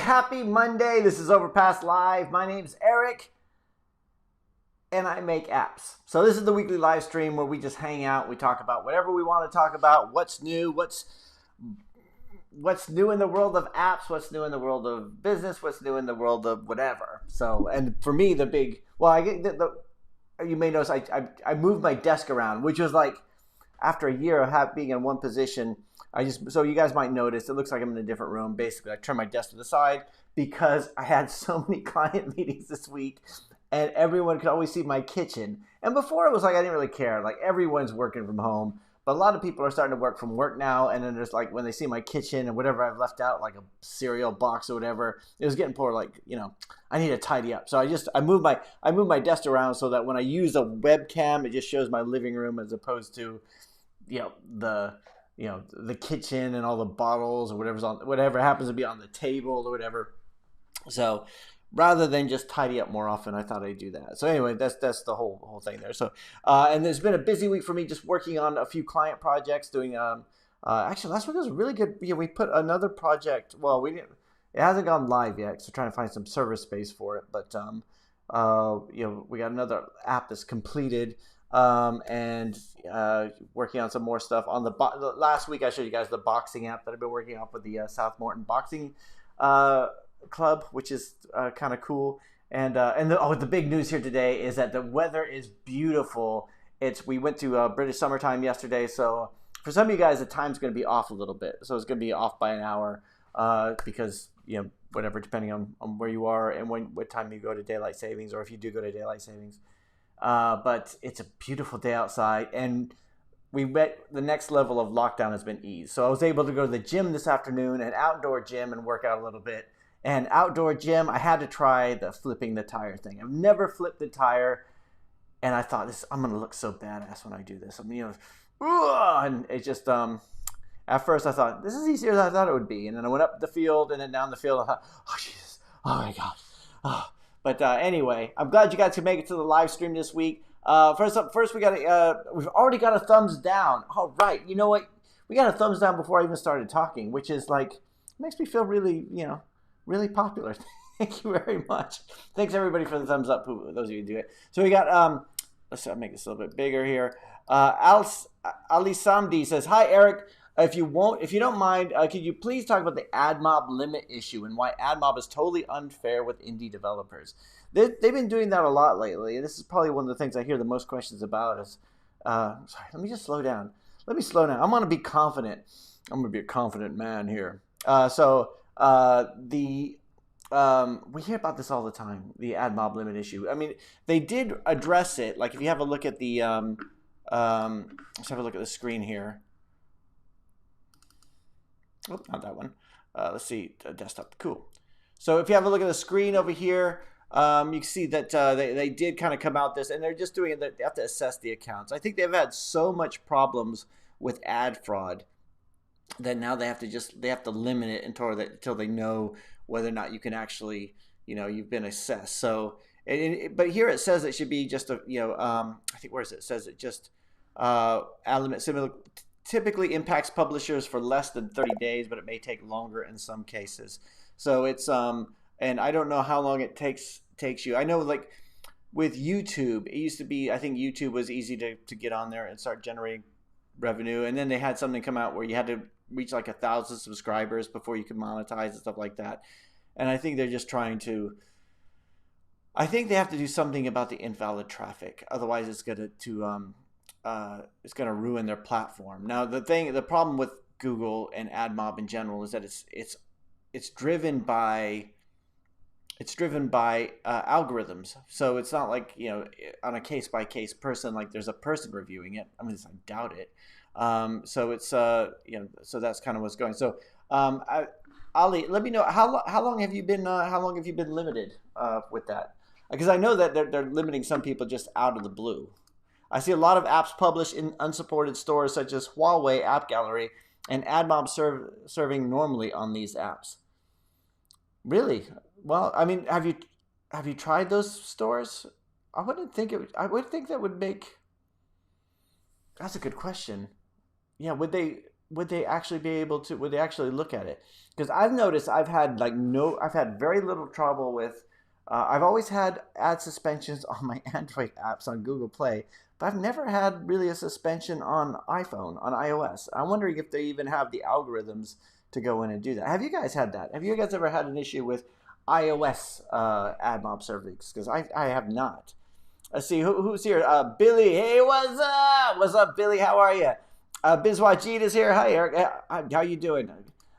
happy Monday. This is Overpass Live. My name's Eric, and I make apps. So this is the weekly live stream where we just hang out. We talk about whatever we want to talk about, what's new, what's new in the world of apps, what's new in the world of business, what's new in the world of whatever. So, and for me, the big, well, I get you may notice I moved my desk around, which was like after a year of being in one position. So you guys might notice, it looks like I'm in a different room. Basically, I turned my desk to the side because I had so many client meetings this week and everyone could always see my kitchen. And before it was like, I didn't really care. Like everyone's working from home, but a lot of people are starting to work from work now. And then there's like, when they see my kitchen and whatever I've left out, like a cereal box or whatever, it was getting poor. Like, I need to tidy up. So I moved my desk around so that when I use a webcam, it just shows my living room as opposed to, the kitchen and all the bottles or whatever happens to be on the table or whatever. So rather than just tidy up more often, I thought I'd do that. So anyway, that's the whole thing there. So and there's been a busy week for me just working on a few client projects, doing actually last week was really good. We put another project. Well, it hasn't gone live yet, so trying to find some server space for it. But we got another app that's completed. And working on some more stuff on the last week. I showed you guys the boxing app that I've been working on with the South Morton Boxing Club, which is kind of cool. And the big news here today is that the weather is beautiful. We went to British summertime yesterday, so for some of you guys the time's going to be off a little bit. So it's going to be off by an hour because whatever, depending on where you are and what time you go to daylight savings, or if you do go to daylight savings. But it's a beautiful day outside, and the next level of lockdown has been eased. So I was able to go to the gym this afternoon, an outdoor gym, and work out a little bit. And outdoor gym, I had to try the flipping the tire thing. I've never flipped the tire, and I thought I'm going to look so badass when I do this. And it just, at first I thought, this is easier than I thought it would be. And then I went up the field and then down the field. I thought, oh, Jesus, oh my God. Oh. But anyway, I'm glad you guys could make it to the live stream this week. First, we've already got a thumbs down. All right, you know what? We got a thumbs down before I even started talking, which is like, makes me feel really, really popular. Thank you very much. Thanks everybody for the thumbs up, those of you who do it. So we got, let's make this a little bit bigger here. Ali Samdi says, hi Eric. If you don't mind, could you please talk about the AdMob limit issue and why AdMob is totally unfair with indie developers? They've been doing that a lot lately, and this is probably one of the things I hear the most questions about. Sorry, let me just slow down. Let me slow down. I'm going to be confident. I'm going to be a confident man here. We hear about this all the time, the AdMob limit issue. I mean, they did address it. Like if you have a look at the, let's have a look at the screen here. Oh, not that one. Let's see, desktop. Cool. So if you have a look at the screen over here, you can see that they did kind of come out this, and they're just doing it. They have to assess the accounts. I think they've had so much problems with ad fraud that now they have to limit it until they know whether or not you can actually, you've been assessed. So, but here it says it should be just a, I think where is it? It says it just limit similar. Typically impacts publishers for less than 30 days, but it may take longer in some cases. So it's and I don't know how long it takes you. I know like with YouTube, it used to be, I think YouTube was easy to get on there and start generating revenue, and then they had something come out where you had to reach like 1,000 subscribers before you could monetize and stuff like that. And I think they're just trying to. I think they have to do something about the invalid traffic, otherwise it's going to ruin their platform. Now, the problem with Google and AdMob in general is that it's driven by algorithms. So it's not like on a case by case person, like there's a person reviewing it. I mean, I doubt it. So it's so that's kind of what's going. So Ali, let me know how long have you been limited with that? Because I know that they're limiting some people just out of the blue. I see a lot of apps published in unsupported stores such as Huawei App Gallery and AdMob serving normally on these apps. Really? Well, I mean, have you tried those stores? I would think that would make. That's a good question. Yeah, would they? would they actually be able to? Would they actually look at it? Because I've noticed I've had I've had very little trouble with. I've always had ad suspensions on my Android apps on Google Play, but I've never had really a suspension on iPhone, on iOS. I'm wondering if they even have the algorithms to go in and do that. Have you guys had that? Have you guys ever had an issue with iOS AdMob servers? Because I have not. Let's see who's here. Billy, hey, what's up? What's up, Billy? How are you? Bizwajid is here. Hi, Eric. How you doing?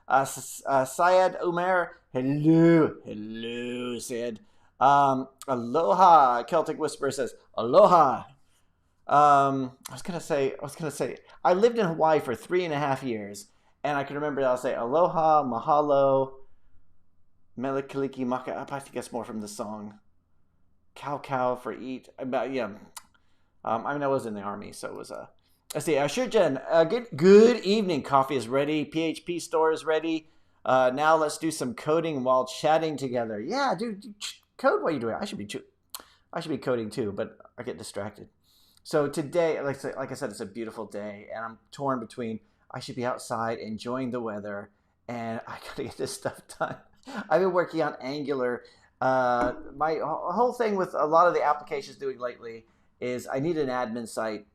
Syed Umar, hello, Syed. Aloha. Celtic Whisperer says aloha. I was gonna say. I lived in Hawaii for 3.5 years, and I can remember I'll say aloha, mahalo, melikaliki maka. I think that's more from the song. Cow for eat. About yeah. I mean, I was in the army, so it was a. Let's see. Shurjan, good evening. Coffee is ready. PHP store is ready. Now let's do some coding while chatting together. Yeah, dude, code while you're doing it. I should be coding too, but I get distracted. So today, like I said, it's a beautiful day, and I'm torn between I should be outside enjoying the weather, and I gotta get this stuff done. I've been working on Angular. My whole thing with a lot of the applications doing lately is I need an admin site.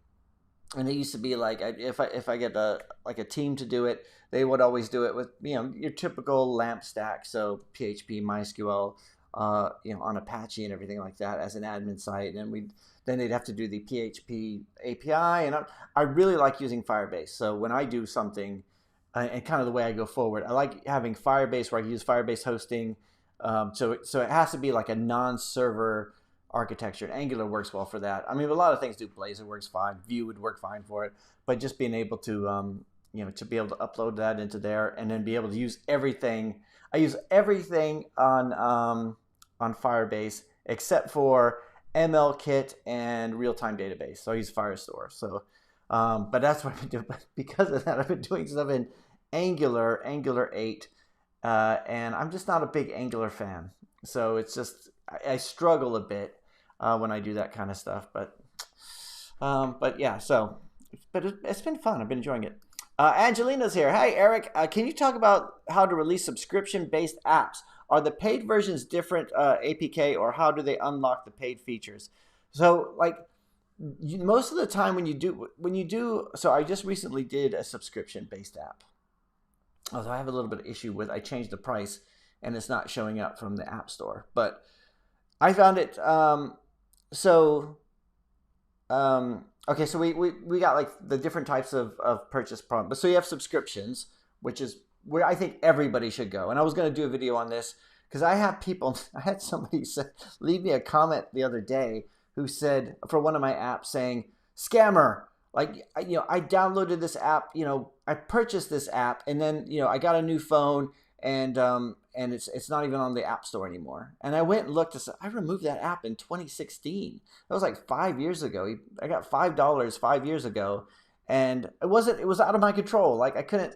And it used to be like if I get a team to do it, they would always do it with your typical LAMP stack, so PHP, MySQL, on Apache and everything like that as an admin site, and then they'd have to do the PHP API, and I really like using Firebase. So when I do something, and kind of the way I go forward, I like having Firebase where I use Firebase hosting. So it has to be like a non-server architecture, and Angular works well for that. I mean, a lot of things do. Blazor works fine. Vue would work fine for it, but just being able to to be able to upload that into there and then be able to use everything. I use everything on Firebase except for MLKit and real-time database. So I use Firestore. So, but that's what I've been doing. But because of that, I've been doing stuff in Angular 8, and I'm just not a big Angular fan. So it's just I struggle a bit when I do that kind of stuff, but yeah. So, but it's been fun. I've been enjoying it. Angelina's here. Hi, Eric. Can you talk about how to release subscription-based apps? Are the paid versions different APK, or how do they unlock the paid features? So, most of the time when you do, so I just recently did a subscription-based app. Although I have a little bit of issue with, I changed the price and it's not showing up from the App Store, but I found it. Okay, so we got like the different types of purchase problem. But so you have subscriptions, which is where I think everybody should go. And I was going to do a video on this because I had somebody leave me a comment the other day who said, for one of my apps, saying, scammer, I downloaded this app, I purchased this app, and then, I got a new phone, and it's not even on the App Store anymore. And I went and looked. I removed that app in 2016. That was like 5 years ago. I got $5 5 years ago, and it was out of my control. Like I couldn't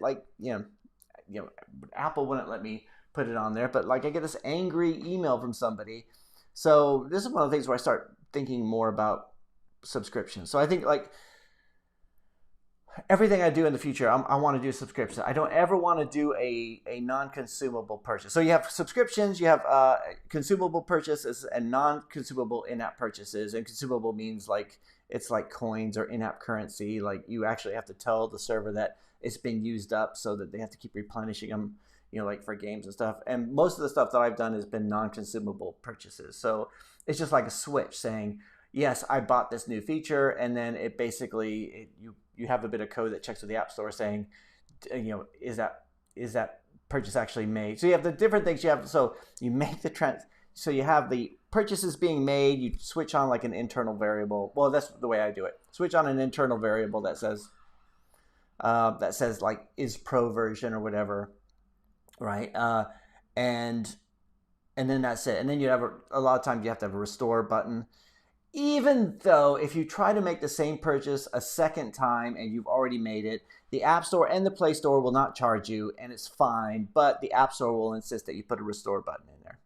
Apple wouldn't let me put it on there. But I get this angry email from somebody. So this is one of the things where I start thinking more about subscriptions. So I think everything I do in the future, I want to do subscription. I don't ever want to do a non-consumable purchase. So you have subscriptions, you have consumable purchases, and non-consumable in-app purchases. And consumable means it's like coins or in-app currency. Like you actually have to tell the server that it's been used up, so that they have to keep replenishing them, for games and stuff. And most of the stuff that I've done has been non-consumable purchases. So it's just like a switch saying, yes, I bought this new feature, and then it basically you have a bit of code that checks with the App Store saying, is that purchase actually made? So you have the different things you have. So you make so you have the purchases being made. You switch on an internal variable. Well, that's the way I do it. Switch on an internal variable that says is pro version or whatever, right? And then that's it. And then you have a lot of times you have to have a restore button. Even though if you try to make the same purchase a second time and you've already made it, the App Store and the Play Store will not charge you, and it's fine, but the App Store will insist that you put a restore button in there.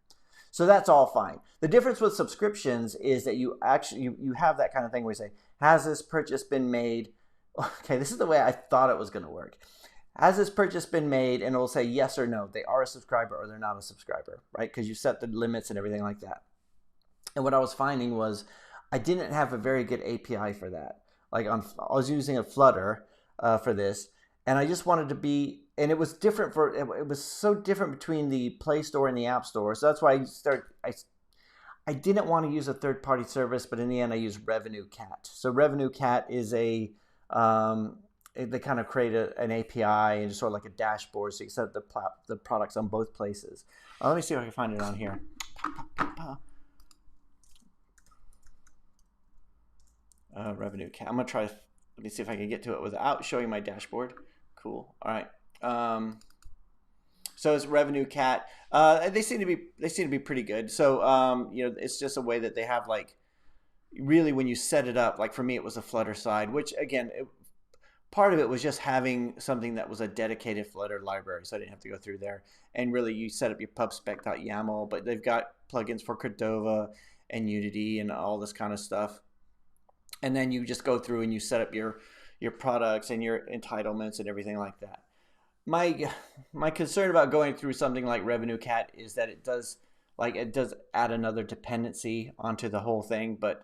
So that's all fine. The difference with subscriptions is that you have that kind of thing where you say, has this purchase been made? Okay, this is the way I thought it was going to work. has this purchase been made, and it'll say yes or no. They are a subscriber or they're not a subscriber, right? Because you set the limits and everything like that. And what I was finding was I didn't have a very good API for that. Like I was using a Flutter for this, and I just wanted to be, and it was different it was so different between the Play Store and the App Store. So that's why I didn't want to use a third-party service, but in the end I used Revenue Cat. So Revenue Cat is they kind of create an API and just sort of like a dashboard, so you can set up the products on both places. Let me see if I can find it on here. Revenue Cat. I'm gonna try. Let me see if I can get to it without showing my dashboard. Cool. All right. So it's Revenue Cat. They seem to be pretty good. So you know, it's just a way that they have, like, really when you set it up. Like for me, it was a Flutter side, which again, part of it was just having something that was a dedicated Flutter library, so I didn't have to go through there. And really, you set up your pubspec.yaml, but they've got plugins for Cordova and Unity and all this kind of stuff. And then you just go through and you set up your products and your entitlements and everything like that. My concern about going through something like Revenue Cat is that it does add another dependency onto the whole thing, but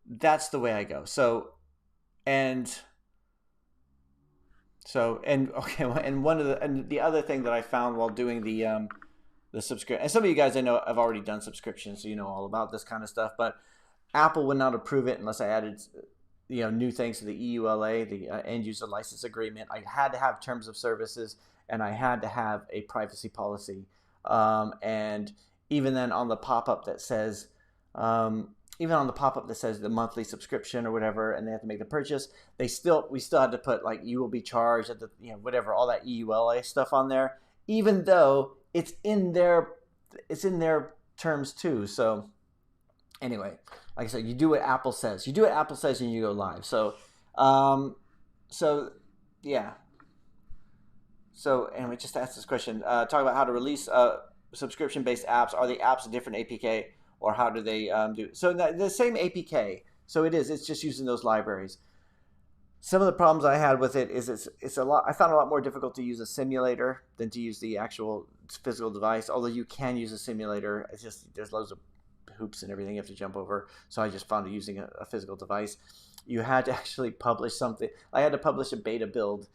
that's the way I go. And the other thing that I found while doing the subscription, and some of you guys I know have already done subscriptions, so you know all about this kind of stuff, but Apple would not approve it unless I added, you know, new things to the EULA, the end user license agreement. I had to have terms of services, and I had to have a privacy policy. And even then, on the pop-up that says, the monthly subscription or whatever, and they have to make the purchase, we still had to put, like, you will be charged at the, you know, whatever, all that EULA stuff on there, even though it's in their terms too. So anyway, like I said, you do what Apple says. You do what Apple says, and you go live. So, yeah. So, and we just asked this question. Talk about how to release subscription-based apps. Are the apps a different APK, or how do they do? So the same APK. So it's just using those libraries. Some of the problems I had with it is it's a lot. I found it a lot more difficult to use a simulator than to use the actual physical device. Although you can use a simulator, it's just there's loads of hoops and everything you have to jump over. So I just found using a physical device. You had to actually publish something. I had to publish a beta build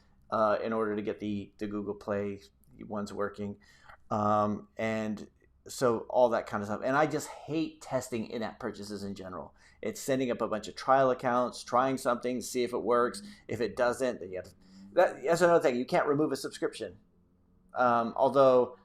in order to get the Google Play ones working, and so all that kind of stuff. And I just hate testing in-app purchases in general. It's sending up a bunch of trial accounts, trying something, see if it works. If it doesn't, then you have to. That's another thing. You can't remove a subscription. Although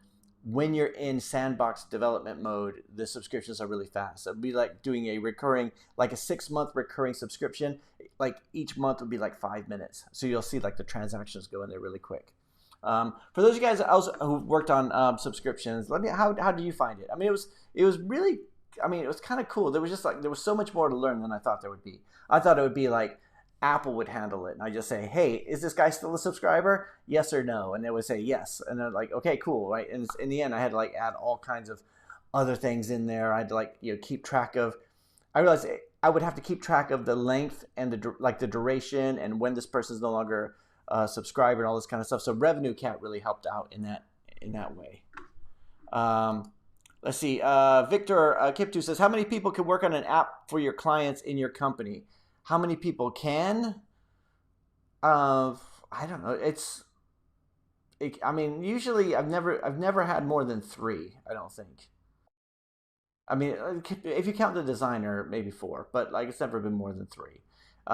when you're in sandbox development mode, the subscriptions are really fast. It'd be like doing a 6-month recurring subscription. Like each month would be like 5 minutes. So you'll see like the transactions go in there really quick. For those of you guys who worked on subscriptions, how do you find it? I mean, it was really, I mean, it was kind of cool. There was so much more to learn than I thought there would be. I thought it would be like Apple would handle it, and I just say, hey, is this guy still a subscriber? Yes or no? And they would say yes, and they're like, okay, cool, right? And in the end, I had to like add all kinds of other things in there. I had to keep track of. I realized I would have to keep track of the length and the duration and when this person's no longer a subscriber and all this kind of stuff. So Revenue Cat really helped out in that way. Let's see. Victor Kiptu says, how many people can work on an app for your clients in your company? How many people can? I don't know. I mean, usually I've never had more than 3. I don't think. I mean, if you count the designer, maybe 4, but like it's never been more than 3.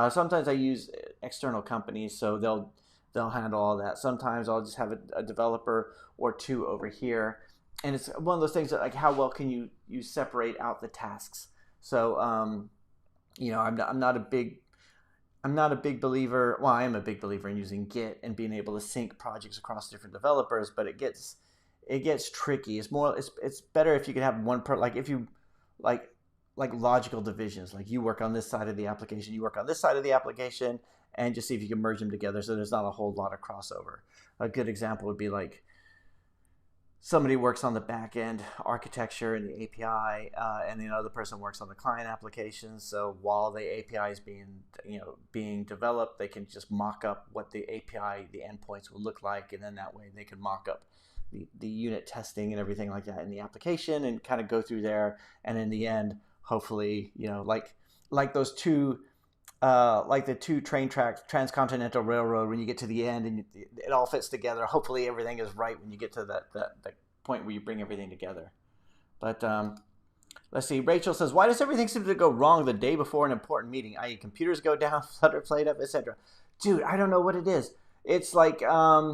Sometimes I use external companies, so they'll handle all that. Sometimes I'll just have a developer or 2 over here, and it's one of those things that, like, how well can you separate out the tasks? So I'm not a big believer. Well, I am a big believer in using Git and being able to sync projects across different developers, but it gets tricky. It's better if you could have one if you like logical divisions, like you work on this side of the application, you work on this side of the application, and just see if you can merge them together so there's not a whole lot of crossover. A good example would be like somebody works on the back end architecture and the API, and the other person works on the client applications. So while the API is being developed, they can just mock up what the API, the endpoints will look like, and then that way they can mock up the unit testing and everything like that in the application, and kind of go through there. And in the end, hopefully, like those two. Like the two train tracks, transcontinental railroad, when you get to the end and it all fits together, hopefully everything is right when you get to that point where you bring everything together. But let's see. Rachel says, why does everything seem to go wrong the day before an important meeting, i.e. computers go down, Flutter played up, etc.? Dude, I don't know what it is. It's like, yeah,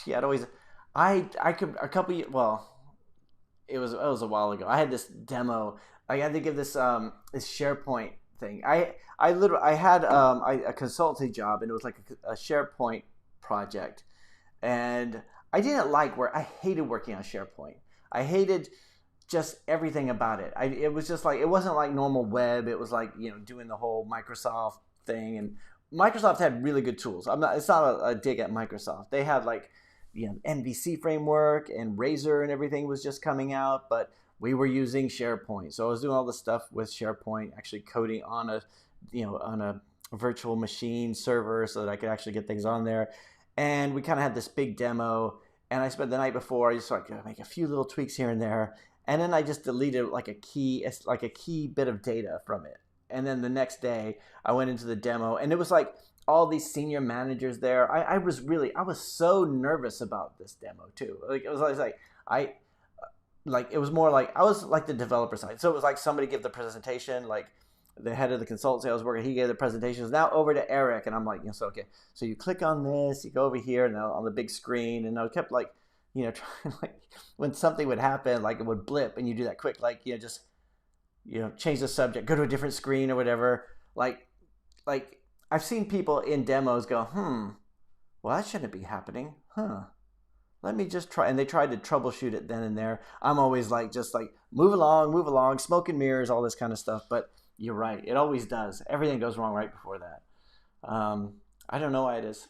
it always, I could, it was a while ago. I had this demo. I had to give this SharePoint thing. I had a consultancy job, and it was like a SharePoint project, and I hated working on SharePoint. I hated just everything about it. It was just like, it wasn't like normal web. It was like, doing the whole Microsoft thing, and Microsoft had really good tools. It's not a dig at Microsoft. They had like, MVC framework and Razor and everything was just coming out, but we were using SharePoint. So I was doing all the stuff with SharePoint, actually coding on a virtual machine server so that I could actually get things on there. And we kind of had this big demo, and I spent the night before, I just make a few little tweaks here and there. And then I just deleted like a key bit of data from it. And then the next day I went into the demo, and it was like all these senior managers there. I was so nervous about this demo too. Like, it was like, it was more like, I was like the developer side. So it was like somebody give the presentation, like the head of the consultancy I was working, he gave the presentation. Now over to Eric. And I'm like, okay. So you click on this, you go over here, and on the big screen. And I kept like, trying, like, when something would happen, like it would blip, and you do that quick, like, just, change the subject, go to a different screen or whatever. Like I've seen people in demos go, well, that shouldn't be happening. Let me just try. And they tried to troubleshoot it then and there. I'm always like, just like, move along, smoke and mirrors, all this kind of stuff. But you're right. It always does. Everything goes wrong right before that. I don't know why it is.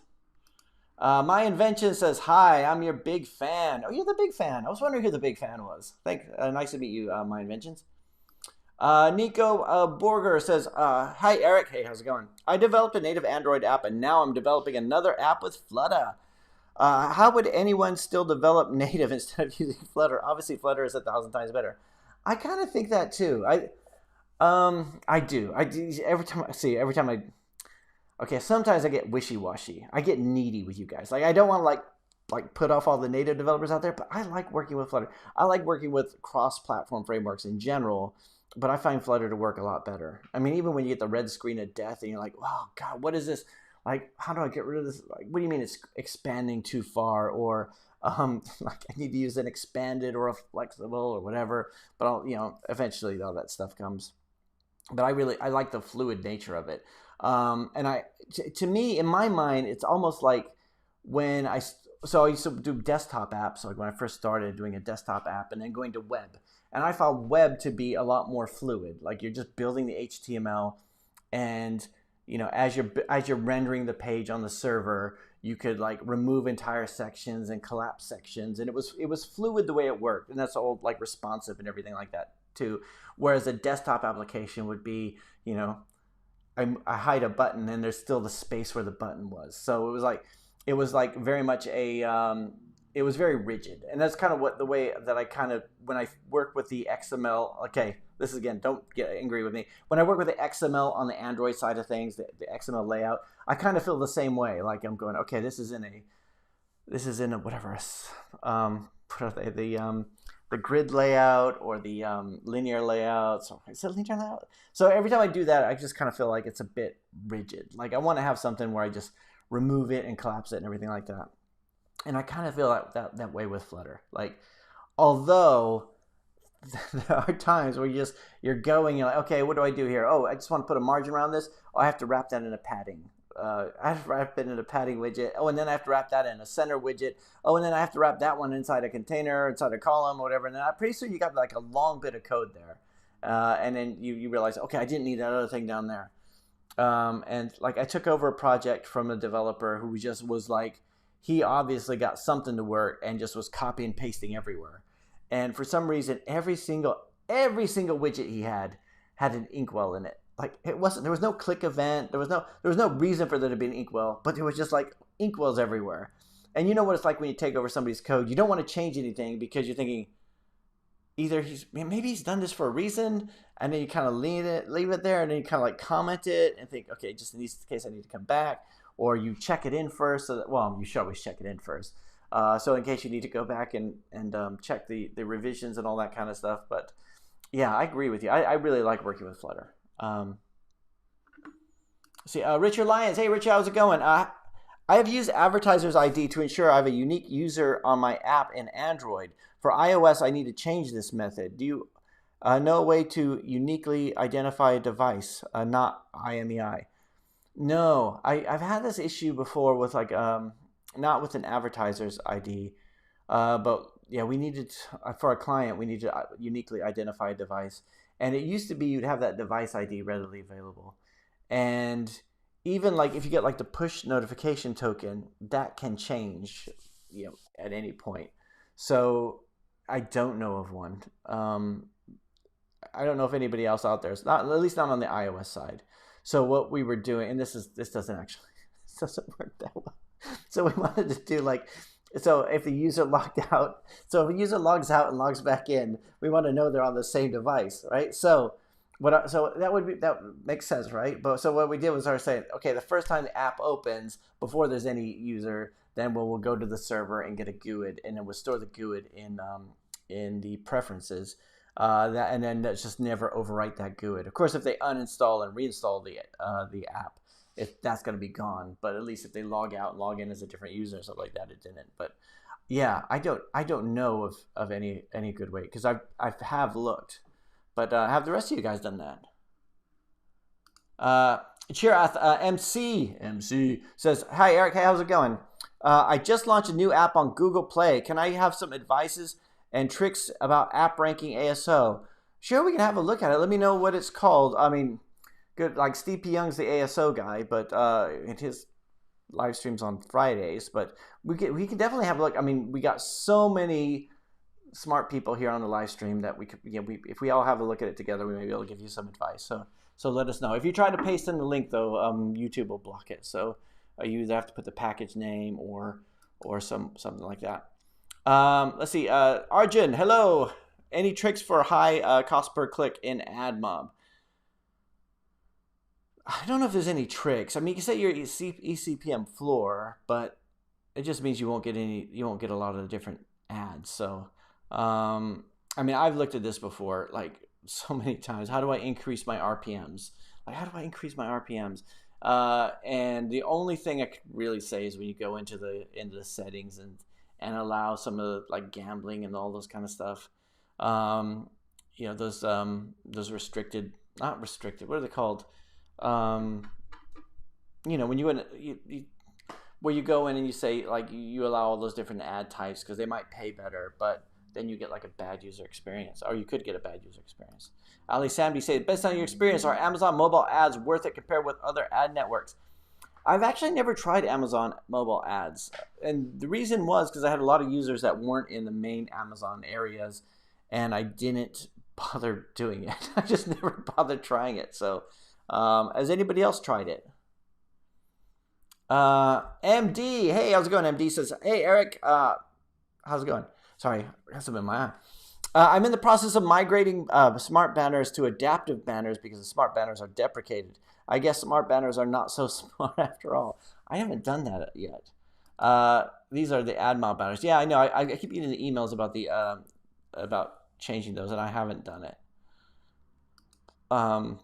My Invention says, hi, I'm your big fan. Oh, you're the big fan. I was wondering who the big fan was. Nice to meet you, My Inventions. Nico Borger says, hi, Eric. Hey, how's it going? I developed a native Android app, and now I'm developing another app with Flutter. How would anyone still develop native instead of using Flutter? Obviously, Flutter is 1,000 times better. I kind of think that too. I do. Okay, sometimes I get wishy-washy. I get needy with you guys. Like, I don't want to like put off all the native developers out there, but I like working with Flutter. I like working with cross-platform frameworks in general, but I find Flutter to work a lot better. I mean, even when you get the red screen of death and you're like, oh God, what is this? Like, how do I get rid of this? Like, what do you mean it's expanding too far? Or like, I need to use an expanded or a flexible or whatever. But I'll, eventually all that stuff comes. But I like the fluid nature of it. And to me, in my mind, it's almost like when I used to do desktop apps. Like when I first started doing a desktop app and then going to web. And I found web to be a lot more fluid. Like, you're just building the HTML, and as you're rendering the page on the server, you could like remove entire sections and collapse sections, and it was fluid the way it worked, and that's all like responsive and everything like that too. Whereas a desktop application would be, I hide a button and there's still the space where the button was. So it was like very much it was very rigid, and that's kind of the way that I kind of, when I work with the XML. Okay, this is, again, don't get angry with me. When I work with the XML on the Android side of things, the XML layout, I kind of feel the same way. Like, I'm going, okay, this is in a whatever, what are they, the grid layout or the linear layout. So is it linear layout? So every time I do that, I just kind of feel like it's a bit rigid. Like, I want to have something where I just remove it and collapse it and everything like that. And I kind of feel that way with Flutter. Like, although there are times where you're going, you're like, okay, what do I do here? Oh, I just want to put a margin around this. Oh, I have to wrap that in a padding. I have to wrap it in a padding widget. Oh, and then I have to wrap that in a center widget. Oh, and then I have to wrap that one inside a container, inside a column, or whatever. And then pretty soon you got like a long bit of code there. And then you realize, okay, I didn't need that other thing down there. And like, I took over a project from a developer who just was like, he obviously got something to work and just was copy and pasting everywhere. And for some reason, every single widget he had an inkwell in it. Like there was no click event. There was no reason for there to be an inkwell, but there was just like inkwells everywhere. And you know what it's like when you take over somebody's code. You don't want to change anything because you're thinking either maybe he's done this for a reason, and then you kind of leave it there, and then you kind of like comment it and think, okay, just in this case I need to come back, or you check it in first. So that, well, you should always check it in first. So in case you need to go back and check the revisions and all that kind of stuff. But yeah, I agree with you. I really like working with Flutter. Richard Lyons. Hey, Richard, how's it going? I have used Advertiser's ID to ensure I have a unique user on my app in Android. For iOS, I need to change this method. Do you know a way to uniquely identify a device, not IMEI? No, I've had this issue before with like not with an Advertiser's ID, but yeah, we needed for a client we need to uniquely identify a device, and it used to be you'd have that device ID readily available, and even like if you get like the push notification token, that can change, at any point. So I don't know of one. I don't know if anybody else out there is not, at least not on the iOS side. So what we were doing, and this doesn't work that well. So we wanted to do like, so if the user logged out, so if a user logs out and logs back in, we want to know they're on the same device, right? So that makes sense, right? But so what we did was saying, okay, the first time the app opens, before there's any user, then we'll go to the server and get a GUID, and then we'll store the GUID in the preferences. And then that's just never overwrite that GUID. Of course, if they uninstall and reinstall the app, that's going to be gone. But at least if they log out and log in as a different user or something like that, it didn't. But yeah, I don't know of any good way, because I have looked. But have the rest of you guys done that? MC says, "Hi Eric, hey, how's it going? I just launched a new app on Google Play. Can I have some advices and tricks about app ranking ASO?" Sure, we can have a look at it. Let me know what it's called. I mean, good. Like Steve P. Young's the ASO guy, but his live streams on Fridays. But we can definitely have a look. I mean, we got so many smart people here on the live stream that we could, if we all have a look at it together, we may be able to give you some advice. So let us know. If you try to paste in the link though, YouTube will block it. So you either have to put the package name or something like that. Let's see. Arjun, hello. Any tricks for high cost per click in AdMob? I don't know if there's any tricks. I mean, you can set your eCPM floor, but it just means you won't get a lot of the different ads. So, I mean, I've looked at this before, like so many times. How do I increase my RPMs? Like, how do I increase my RPMs? And the only thing I could really say is when you go into the settings and allow some of the like gambling and all those kind of stuff. Those restricted, not restricted. What are they called? When where you go in and you say like you allow all those different ad types because they might pay better, but then you get like a bad user experience, or you could get a bad user experience. Ali Samdi said, "Based on your experience, are Amazon mobile ads worth it compared with other ad networks?" I've actually never tried Amazon mobile ads, and the reason was because I had a lot of users that weren't in the main Amazon areas, and I didn't bother doing it. I just never bothered trying it. So, has anybody else tried it? MD, hey, how's it going? MD says, "Hey Eric, how's it going?" Sorry, I got something in my eye. I'm in the process of migrating smart banners to adaptive banners because the smart banners are deprecated. I guess smart banners are not so smart after all. I haven't done that yet. These are the AdMob banners. Yeah, I know. I keep getting the emails about the about changing those, and I haven't done it. Have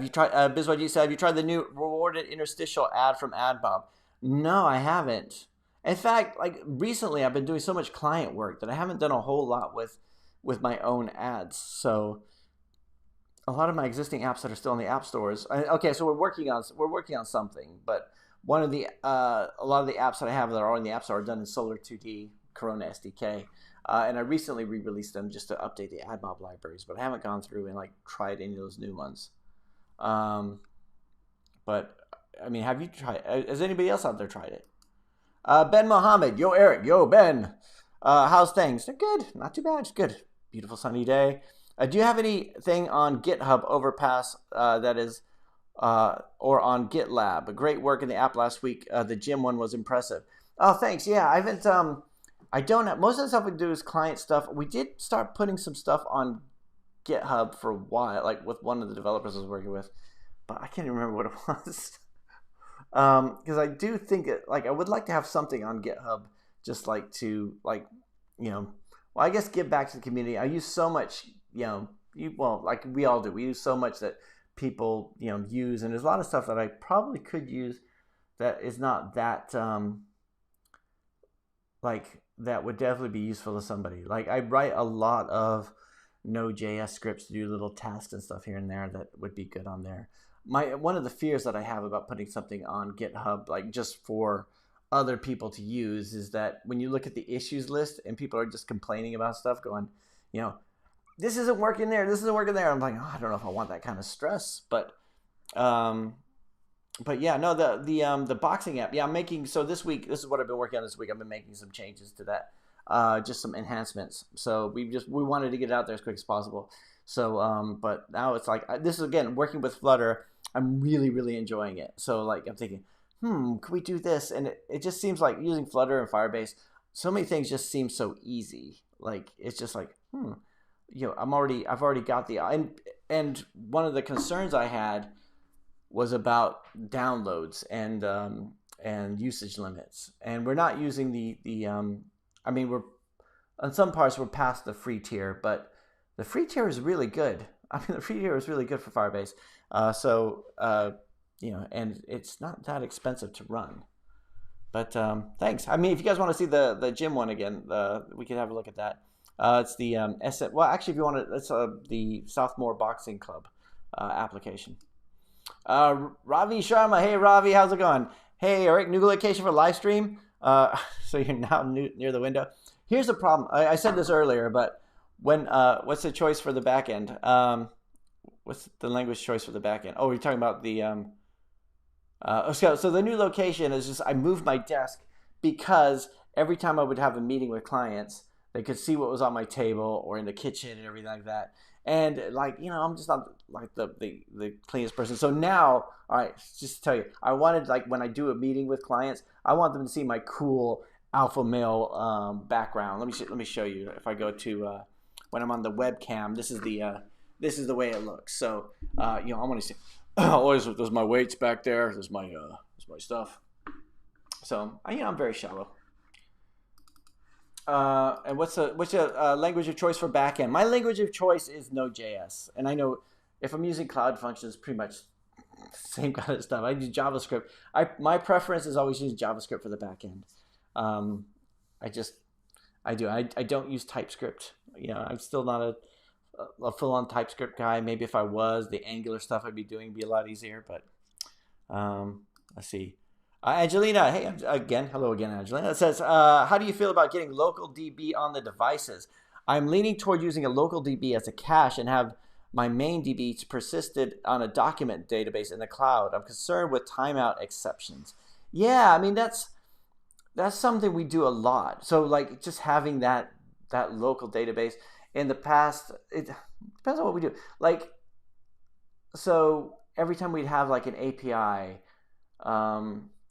you tried? Biswaji said, "Have you tried the new rewarded interstitial ad from AdMob?" No, I haven't. In fact, like recently, I've been doing so much client work that I haven't done a whole lot with my own ads. So a lot of my existing apps that are still in the app stores. Okay, so we're working on something. But one of the a lot of the apps that I have that are in the app store are done in Solar 2D, Corona SDK, and I recently re-released them just to update the AdMob libraries. But I haven't gone through and like tried any of those new ones. But I mean, have you tried? Has anybody else out there tried it? Ben Mohammed, yo Eric, yo Ben. How's things? They're good, not too bad, it's good. Beautiful sunny day. Do you have anything on GitHub Overpass that is, or on GitLab? Great work in the app last week. The gym one was impressive. Oh, thanks. Yeah, I haven't. I don't have, most of the stuff we do is client stuff. We did start putting some stuff on GitHub for a while, like with one of the developers I was working with, but I can't even remember what it was. Because I do think it, like I would like to have something on GitHub, just like to like, well, I guess give back to the community. I use so much, well, like we all do. We use so much that people, use, and there's a lot of stuff that I probably could use that is not that, like that would definitely be useful to somebody. Like I write a lot of Node.js scripts to do little tasks and stuff here and there that would be good on there. One of the fears that I have about putting something on GitHub, like just for other people to use, is that when you look at the issues list and people are just complaining about stuff, going, this isn't working there, this isn't working there. I'm like, oh, I don't know if I want that kind of stress, but yeah, no, the boxing app, yeah, I'm making, so this week, this is what I've been working on this week. I've been making some changes to that, just some enhancements. So we wanted to get it out there as quick as possible. So, but now it's like, this is again, working with Flutter, I'm really, really enjoying it. So like, I'm thinking, could we do this? And it just seems like using Flutter and Firebase, so many things just seem so easy. Like, it's just like, I've already got the, and one of the concerns I had was about downloads and usage limits. And we're not using I mean, we're, on some parts we're past the free tier, but the free tier is really good. I mean, the free tier is really good for Firebase. And it's not that expensive to run. But thanks. I mean, if you guys want to see the gym one again, we can have a look at that. It's the well, actually, if you want to, it's the Southmore Boxing Club application. Ravi Sharma, hey Ravi, how's it going? Hey Eric, new location for live stream. So you're now near the window. Here's the problem. I said this earlier, but when what's the choice for the backend? What's the language choice for the backend? Oh, we're talking about the so the new location is just I moved my desk because every time I would have a meeting with clients, they could see what was on my table or in the kitchen and everything like that. And like, I'm just not like the cleanest person. So now, all right, just to tell you, I wanted, like, when I do a meeting with clients, I want them to see my cool alpha male background. Let me show you. If I go to when I'm on the webcam, this is the way it looks. So I want to see. Oh, there's my weights back there. There's my stuff. So I'm very shallow. And what's your language of choice for backend? My language of choice is Node.js, and I know if I'm using Cloud Functions, pretty much the same kind of stuff. I do JavaScript. My preference is always use JavaScript for the backend. I don't use TypeScript. I'm still not a full-on TypeScript guy. Maybe if I was, the Angular stuff I'd be doing would be a lot easier. But let's see. Angelina, hey again, hello again, Angelina. It says, how do you feel about getting local DB on the devices? I'm leaning toward using a local DB as a cache and have my main DB persisted on a document database in the cloud. I'm concerned with timeout exceptions. Yeah, I mean that's something we do a lot. So like just having that local database. In the past, it depends on what we do. Like, so every time we'd have like an API,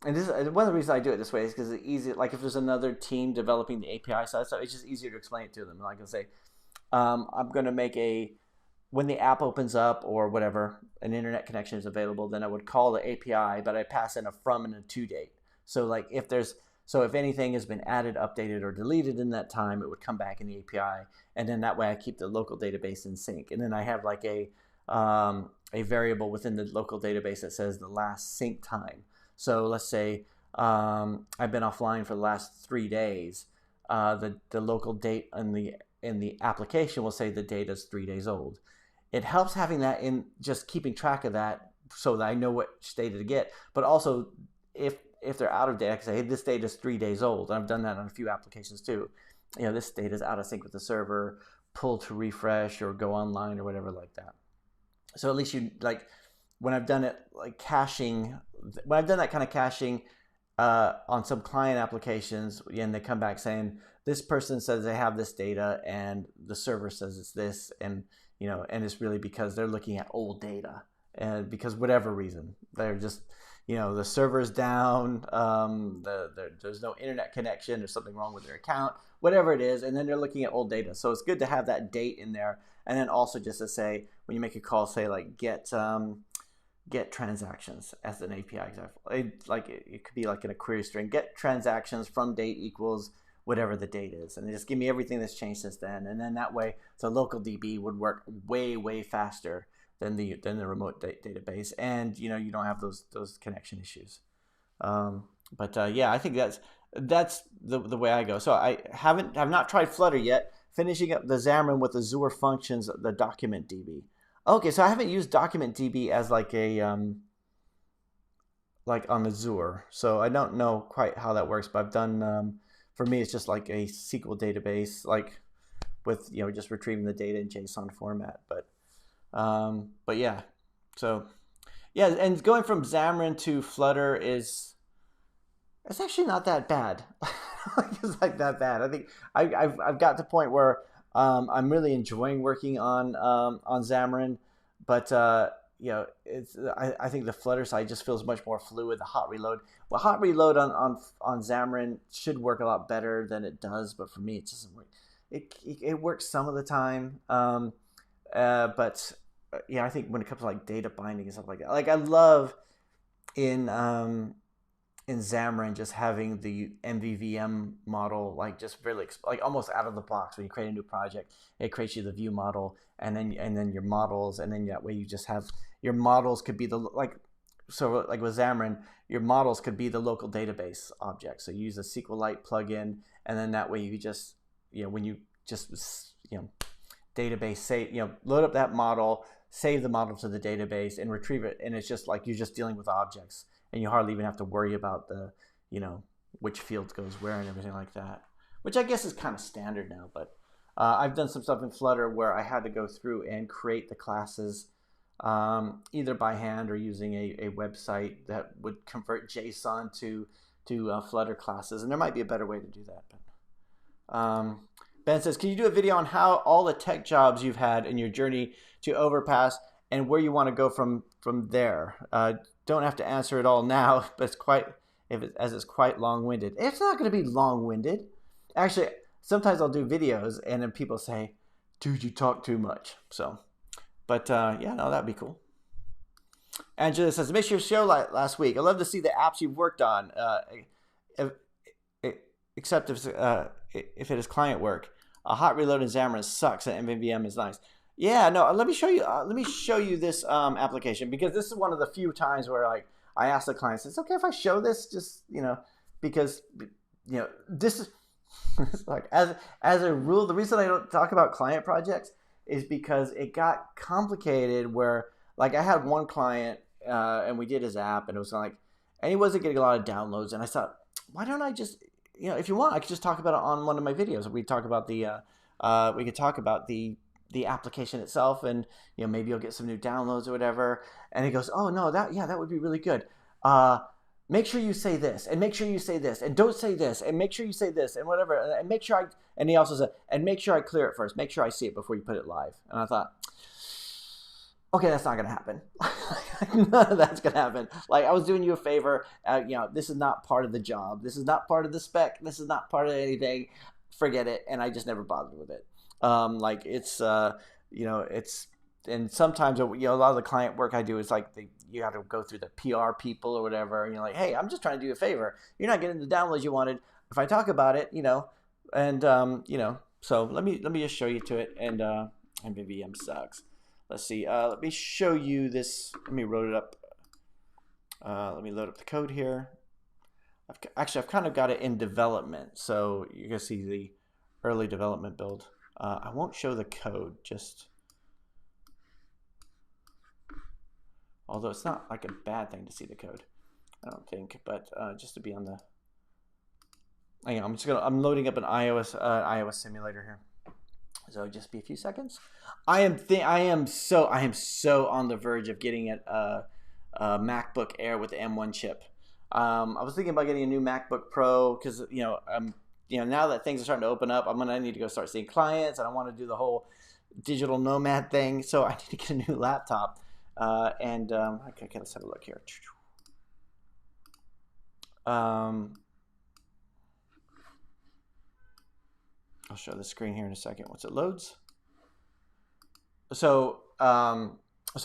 and this is one of the reasons I do it this way is because it's easy. Like if there's another team developing the API side stuff, it's just easier to explain it to them. Like I'll say, I'm going to make when the app opens up or whatever, an internet connection is available, then I would call the API, but I pass in a from and a to date. So like if anything has been added, updated, or deleted in that time, it would come back in the API, and then that way I keep the local database in sync. And then I have like a variable within the local database that says the last sync time. So let's say I've been offline for the last 3 days. The local date in the application will say the data is 3 days old. It helps having that in just keeping track of that so that I know which data to get. But also, if they're out of date, I can say, hey, this data is 3 days old. And I've done that on a few applications too. This data is out of sync with the server, pull to refresh or go online or whatever like that. So at least you, like, when I've done it, like caching, when I've done that kind of caching on some client applications, and they come back saying this person says they have this data and the server says it's this, and and it's really because they're looking at old data, and because whatever reason they're just the server's down, there's no internet connection, there's something wrong with their account, whatever it is, and then they're looking at old data. So it's good to have that date in there, and then also just to say when you make a call, say like get transactions as an API example. It could be like in a query string, get transactions from date equals whatever the date is, and just give me everything that's changed since then. And then that way, so local DB would work way faster than the remote database, and you don't have those connection issues. Yeah, I think that's the way I go. So I have not tried Flutter yet. Finishing up the Xamarin with Azure Functions, the document DB. Okay, so I haven't used document DB as like a like on Azure, so I don't know quite how that works. But I've done for me, it's just like a SQL database, like with just retrieving the data in JSON format. But yeah, so yeah, and going from Xamarin to Flutter it's actually not that bad. It's like that bad. I think I've got to the point where I'm really enjoying working on Xamarin, but I think the Flutter side just feels much more fluid. The hot reload, hot reload on Xamarin should work a lot better than it does, but for me it doesn't work. It works some of the time, but I think when it comes to like data binding and stuff like that, like I love in Xamarin just having the MVVM model, like just really like almost out of the box. When you create a new project, it creates you the view model, and then your models, and then that way you just have your models could be like with Xamarin, your models could be the local database object. So you use a SQLite plugin, and then that way you just when you just database save load up that model, save the model to the database, and retrieve it, and it's just like you're just dealing with objects. And you hardly even have to worry about the, which field goes where and everything like that, which I guess is kind of standard now. But I've done some stuff in Flutter where I had to go through and create the classes either by hand or using a website that would convert JSON to Flutter classes. And there might be a better way to do that. But Ben says, can you do a video on how all the tech jobs you've had in your journey to Overpass and where you want to go from there? Don't have to answer it all now, but it's quite long-winded. It's not going to be long-winded. Actually, sometimes I'll do videos and then people say, dude, you talk too much. So, but yeah, no, that'd be cool. Angela says, missed your show last week. I love to see the apps you've worked on, except if it is client work. A hot reload in Xamarin sucks and MVVM is nice. Yeah, no, let me show you this application, because this is one of the few times where like I ask the clients, it's okay if I show this, just because this is like as a rule, the reason I don't talk about client projects is because it got complicated where like I had one client and we did his app and it was like, and he wasn't getting a lot of downloads, and I thought, why don't I just if you want I could just talk about it on one of my videos. We talk about we could talk about the application itself, and maybe you'll get some new downloads or whatever. And he goes, oh no, that would be really good. Make sure you say this, and make sure you say this, and don't say this, and make sure you say this, and whatever, and make sure and he also said, and make sure I clear it first, make sure I see it before you put it live. And I thought, okay, that's not gonna happen. None of that's gonna happen. Like, I was doing you a favor. This is not part of the job, this is not part of the spec, this is not part of anything, forget it. And I just never bothered with it. It's and sometimes a lot of the client work I do is like you have to go through the PR people or whatever, and you're like, hey, I'm just trying to do a favor, you're not getting the downloads you wanted if I talk about it, and so let me just show you to it. And MVVM sucks. Let's see, let me show you this. Let me load it up. Let me load up the code here. I've kind of got it in development, so you can see the early development build. I won't show the code, although it's not like a bad thing to see the code, I don't think, but just to be on the, hang on, I'm loading up an iOS simulator here, so just be a few seconds. I am so on the verge of getting a MacBook Air with the M1 chip. I was thinking about getting a new MacBook Pro because now that things are starting to open up, I'm gonna need to go start seeing clients, and I want to do the whole digital nomad thing. So I need to get a new laptop. Okay, let's have a look here. I'll show the screen here in a second once it loads. So I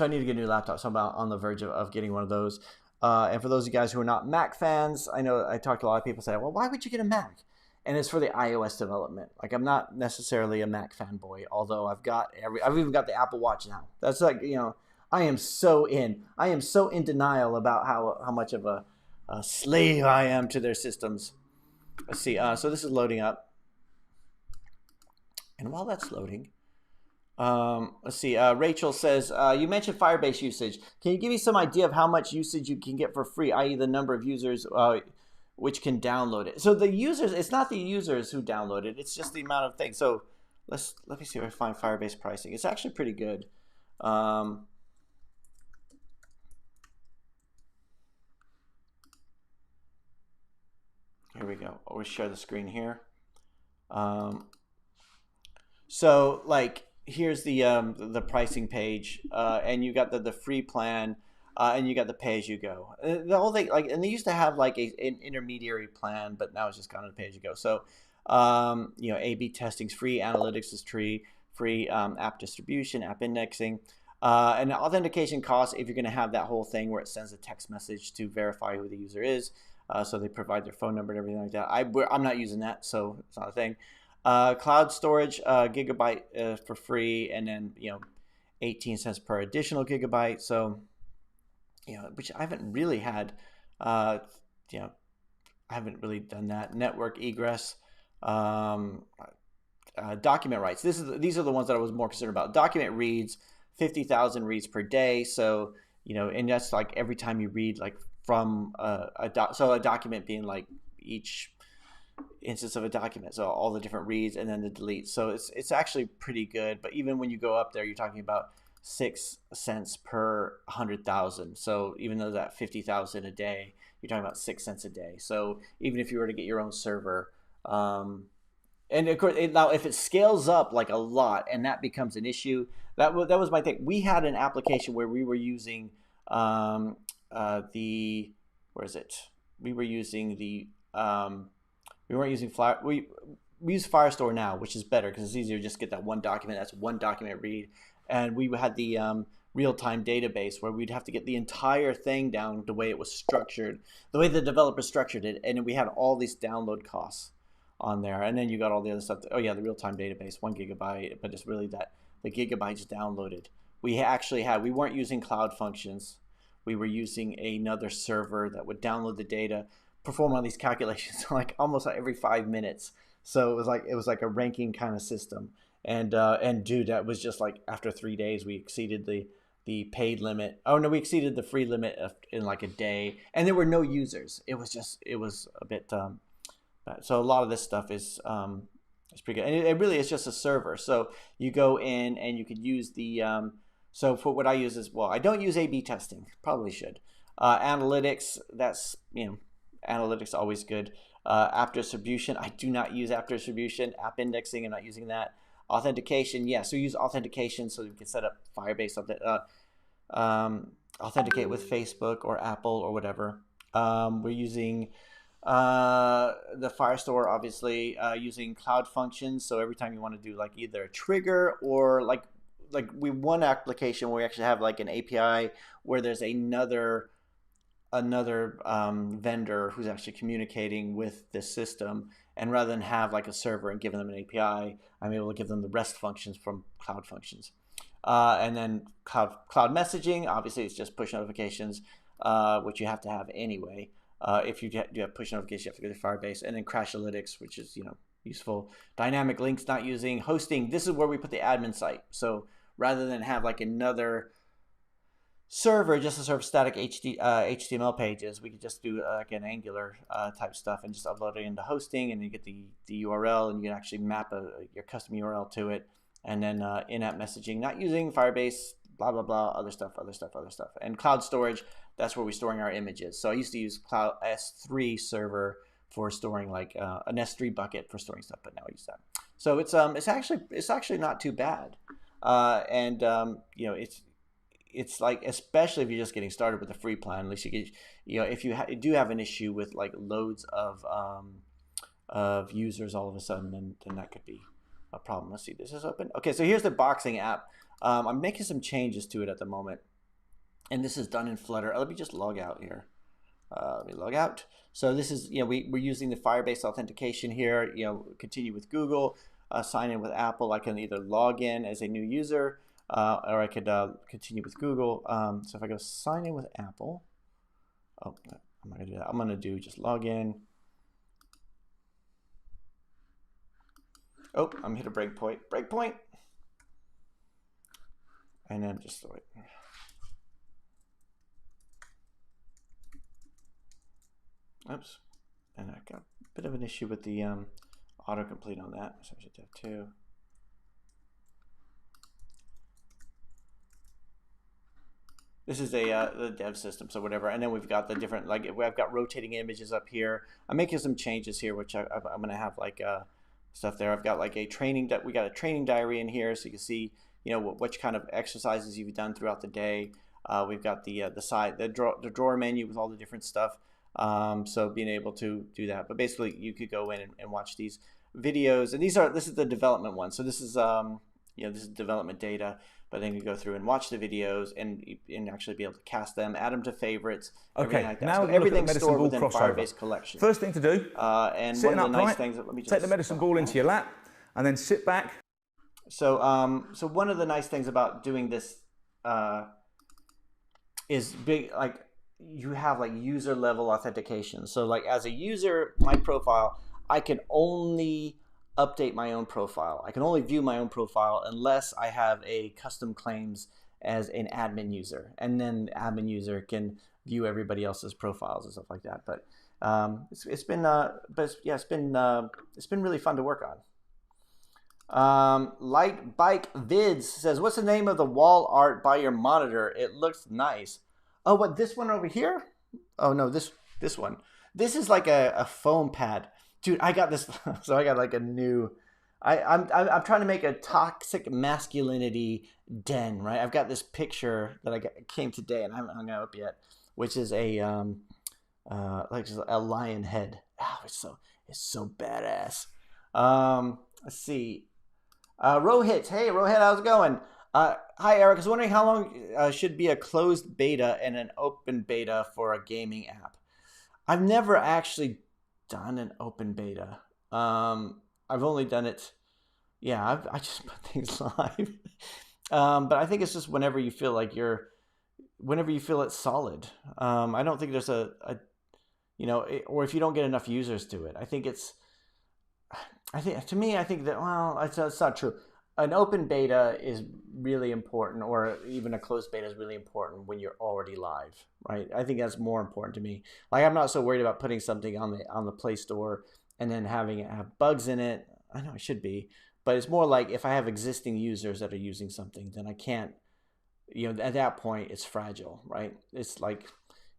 need to get a new laptop. So I'm about on the verge of getting one of those. And for those of you guys who are not Mac fans, I know I talked to a lot of people say, well, why would you get a Mac? And it's for the iOS development. Like, I'm not necessarily a Mac fanboy, although I've even got the Apple Watch now. That's like, I am so in denial about how much of a slave I am to their systems. Let's see. So this is loading up. And while that's loading, let's see. Rachel says, you mentioned Firebase usage. Can you give me some idea of how much usage you can get for free, i.e. the number of users which can download it? So the users, it's not the users who download it. It's just the amount of things. So let me see if I find Firebase pricing. It's actually pretty good. Here we go. I'll share the screen here. So like, here's the pricing page, and you got the free plan, and you got the pay as you go. The whole thing, like, and they used to have like an intermediary plan, but now it's just kind of pay as you go. So, A/B testing's free, analytics is free, app distribution, app indexing, and authentication costs if you're going to have that whole thing where it sends a text message to verify who the user is. So they provide their phone number and everything like that. I'm not using that, so it's not a thing. Cloud storage, gigabyte for free, and then 18 cents per additional gigabyte. So which I haven't really had. I haven't really done that. Network egress, document writes. These are the ones that I was more concerned about. Document reads, 50,000 reads per day. So and that's like every time you read like from a document being like each instance of a document, so all the different reads and then the deletes. So it's actually pretty good. But even when you go up there, you're talking about 6 cents per 100,000. So even though that 50,000 a day, you're talking about 6 cents a day. So even if you were to get your own server, and of course, now if it scales up like a lot and that becomes an issue, that was my thing. We had an application where we were using we were using we weren't using we use Firestore now, which is better because it's easier to just get that one document. That's one document read. And we had the real-time database where we'd have to get the entire thing down the way it was structured, the way the developer structured it. And we had all these download costs on there. And then you got all the other stuff. Oh yeah, the real-time database, 1 gigabyte, but it's really that the gigabytes downloaded. We weren't using Cloud Functions. We were using another server that would download the data, perform all these calculations like almost like every 5 minutes. So it was like a ranking kind of system. And dude, that was just like after 3 days we exceeded the paid limit. Oh no, we exceeded the free limit in like a day, and there were no users. It was a bit bad. So a lot of this stuff is pretty good, and it really is just a server. So you go in and you could use the so for what I use is, well, I don't use A/B testing. Probably should. Analytics, that's analytics always good. App distribution, I do not use app distribution. App indexing, I'm not using that. Authentication, yeah, so we use authentication so we can set up Firebase, authenticate with Facebook or Apple or whatever. We're using the Firestore, obviously, using Cloud Functions. So every time you want to do like either a trigger or like one application where we actually have like an API where there's another vendor who's actually communicating with this system, and rather than have like a server and giving them an API, I'm able to give them the REST functions from Cloud Functions. And then cloud messaging, obviously it's just push notifications, which you have to have anyway. If you do have push notifications, you have to go to Firebase. And then Crashlytics, which is useful. Dynamic links, not using. Hosting, this is where we put the admin site. So rather than have like another server just to serve static HTML pages, we could just do like an Angular type stuff and just upload it into hosting, and you get the URL, and you can actually map your custom URL to it. And then in-app messaging, not using Firebase, blah, blah, blah, other stuff. And cloud storage, that's where we're storing our images. So I used to use Cloud S3 server for storing like an S3 bucket for storing stuff, but now I use that. So it's actually not too bad. You know, it's like, especially if you're just getting started with a free plan, at least you get, you know, if you do have an issue with like loads of users all of a sudden, then that could be a problem. Let's see, this is open. Okay, so here's the boxing app. I'm making some changes to it at the moment, and this is done in Flutter. Let me just log out here. Let me log out. So this is, you know, we're using the Firebase authentication here. You know, continue with Google, sign in with Apple. I can either log in as a new user, or I could continue with Google. So if I go sign in with Apple, oh, I'm not gonna do that. I'm gonna do just log in. Oh, I'm hit a breakpoint, and then just wait. Oops, and I got a bit of an issue with the autocomplete on that, so I should have two. This is the dev system, so whatever. And then we've got the different, like I've got rotating images up here. I'm making some changes here, which I'm gonna have like stuff there. I've got like we got a training diary in here, so you can see, you know, which kind of exercises you've done throughout the day. We've got the drawer menu with all the different stuff. So being able to do that, but basically you could go in and watch these videos, and this is the development one. So this is you know, this is development data, but then you go through and watch the videos and actually be able to cast them, add them to favorites. Okay, like that. now so everything's stored within crossover. Firebase collection. First thing to do, and sitting one of the nice upright, things that, let me just take the medicine ball into your lap, and then sit back. So so one of the nice things about doing this is big, like you have like user level authentication. So like as a user, my profile, I can only update my own profile. I can only view my own profile unless I have a custom claims as an admin user, and then the admin user can view everybody else's profiles and stuff like that. But it's been really fun to work on. Light Bike Vids says, what's the name of the wall art by your monitor? It looks nice. Oh, what, this one over here? Oh no, this one. This is like a foam pad. Dude, I got this. So I got like a new. I'm trying to make a toxic masculinity den, right? I've got this picture that came today, and I haven't hung it up yet, which is a like a lion head. Oh, it's so badass. Let's see. Rohit, hey Rohit, how's it going? Hi Eric, I was wondering how long should be a closed beta and an open beta for a gaming app. I've never actually done an open beta. I've only done it, yeah, I just put things live. But I think it's just whenever you feel like whenever you feel it's solid. I don't think there's a you know, or if you don't get enough users to it. I think that, well, it's not true. An open beta is really important, or even a closed beta is really important when you're already live, right? I think that's more important to me. Like, I'm not so worried about putting something on the Play Store and then having it have bugs in it. I know it should be, but it's more like if I have existing users that are using something, then I can't, you know, at that point it's fragile, right? It's like,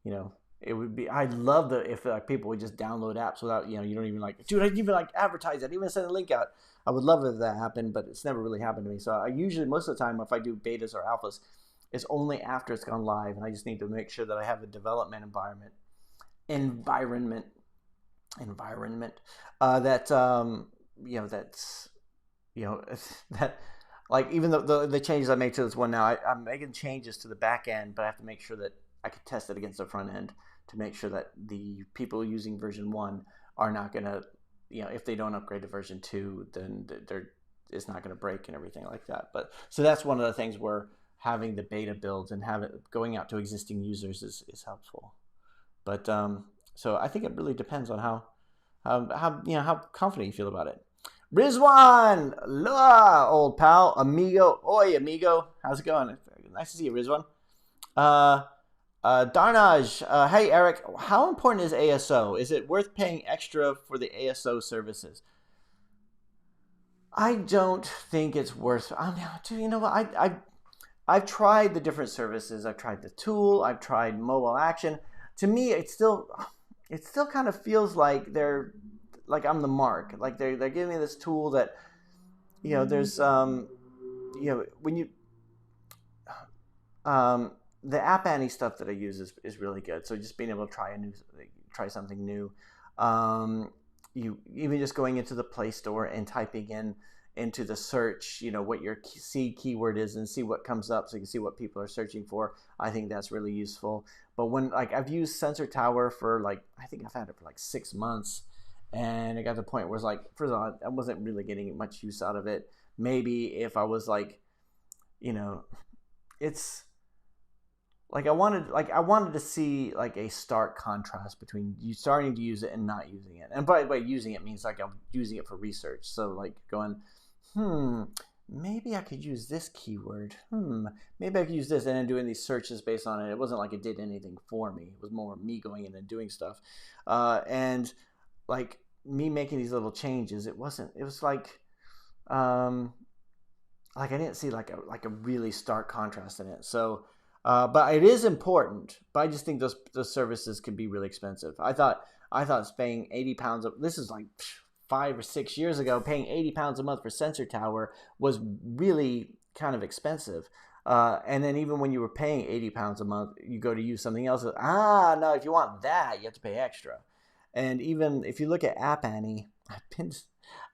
you know, it would be, I'd love if like people would just download apps without, you know, you don't even like, dude, I didn't even like advertise it, I didn't even send a link out. I would love if that happened, but it's never really happened to me. So I usually, most of the time, if I do betas or alphas, it's only after it's gone live, and I just need to make sure that I have a development environment that you know, that's, you know, that, like, even though the changes I made to this one now, I'm making changes to the back end, but I have to make sure that I can test it against the front end to make sure that the people using version 1 are not going to, you know, if they don't upgrade to version 2, then it's not going to break and everything like that. But so that's one of the things where having the beta builds and have it going out to existing users is helpful. But so I think it really depends on how you know, how confident you feel about it. Rizwan, Loa, old pal, amigo, oi amigo, how's it going? Nice to see you, Rizwan. Darnaj, hey Eric, how important is ASO? Is it worth paying extra for the ASO services? I don't think it's worth. I mean, you know what? I've tried the different services. I've tried the tool. I've tried mobile action. To me, it still kind of feels like I'm the mark. Like they're giving me this tool that, there's when you the App Annie stuff that I use is really good. So just being able to try something new. You even just going into the Play Store and typing into the search, what your C keyword is and see what comes up so you can see what people are searching for. I think that's really useful. But when I've used Sensor Tower for I think I've had it for 6 months, and it got to the point where it's first of all, I wasn't really getting much use out of it. Maybe if I was it's I wanted to see a stark contrast between you starting to use it and not using it. And by using it means I'm using it for research. So going, maybe I could use this keyword. Maybe I could use this, and then doing these searches based on it. It wasn't like it did anything for me. It was more me going in and doing stuff. And me making these little changes, it was I didn't see a really stark contrast in it. So but it is important. But I just think those services can be really expensive. I thought paying £80. This is 5 or 6 years ago. Paying £80 a month for Sensor Tower was really kind of expensive. And then even when you were paying £80 a month, you go to use something else. No, if you want that, you have to pay extra. And even if you look at App Annie,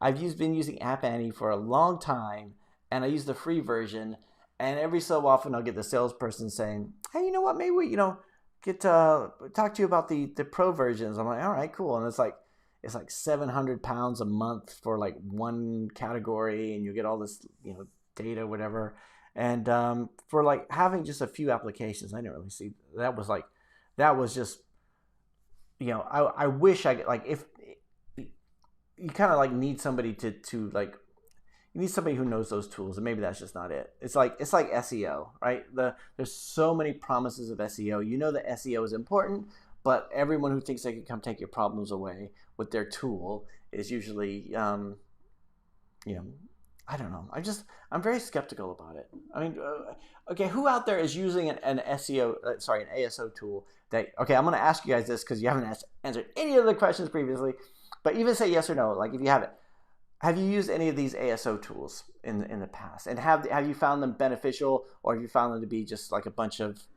I've been using App Annie for a long time, and I use the free version. And every so often, I'll get the salesperson saying, "Hey, you know what? Maybe we, get talk to you about the pro versions." I'm like, "All right, cool." And it's £700 a month for one category, and you get all this data, whatever. And for having just a few applications, I didn't really see that was just I wish if you kind of need somebody to you need somebody who knows those tools, and maybe that's just not it. It's like SEO, right? There's so many promises of SEO. That SEO is important, but everyone who thinks they can come take your problems away with their tool is usually, I don't know. I'm very skeptical about it. I mean, okay, who out there is using an ASO tool that? Okay, I'm going to ask you guys this because you haven't answered any of the questions previously, but even say yes or no. If you haven't. Have you used any of these ASO tools in the past? And have you found them beneficial, or have you found them to be just a bunch of,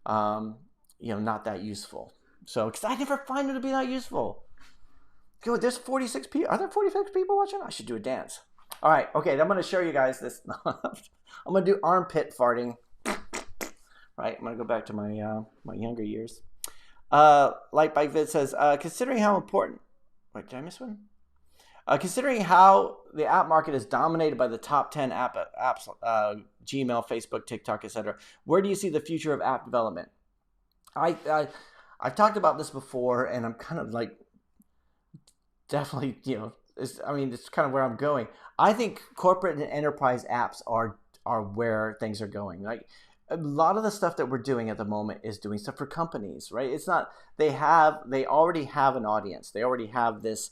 not that useful? So, because I never find them to be that useful. Good, there's 46 people. Are there 46 people watching? I should do a dance. All right, okay, I'm going to show you guys this. I'm going to do armpit farting. Right, I'm going to go back to my my younger years. Light Bike Vid says, considering how important... Wait, did I miss one? Considering how the app market is dominated by the top 10 apps, Gmail, Facebook, TikTok, etc., where do you see the future of app development? I've talked about this before, and I'm kind of definitely, it's kind of where I'm going. I think corporate and enterprise apps are where things are going. A lot of the stuff that we're doing at the moment is doing stuff for companies, right? It's not, they already have an audience. They already have this,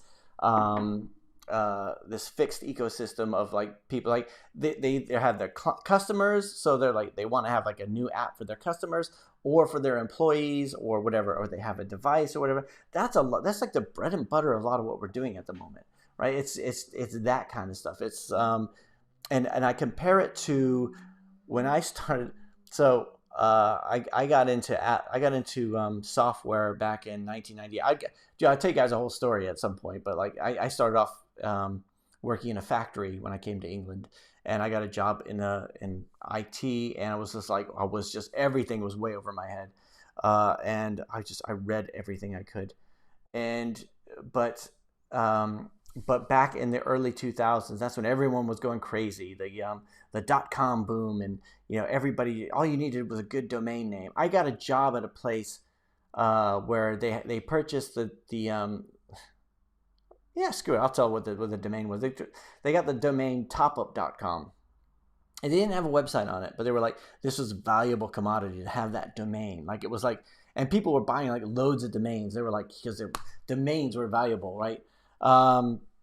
this fixed ecosystem of people they have their customers, so they want to have a new app for their customers or for their employees or whatever, or they have a device or whatever. That's the bread and butter of a lot of what we're doing at the moment, right? It's that kind of stuff. It's and I compare it to when I started. So I got into software back in 1990. I'll tell you guys a whole story at some point, but I started off working in a factory when I came to England, and I got a job in IT, and I was just everything was way over my head, and I read everything I could, but back in the early 2000s, that's when everyone was going crazy. The .com boom, and everybody, all you needed was a good domain name. I got a job at a place where they purchased screw it, I'll tell what the domain was. They got the domain topup.com. And they didn't have a website on it, but they were this was a valuable commodity to have that domain. It was and people were buying loads of domains. They were because domains were valuable, right?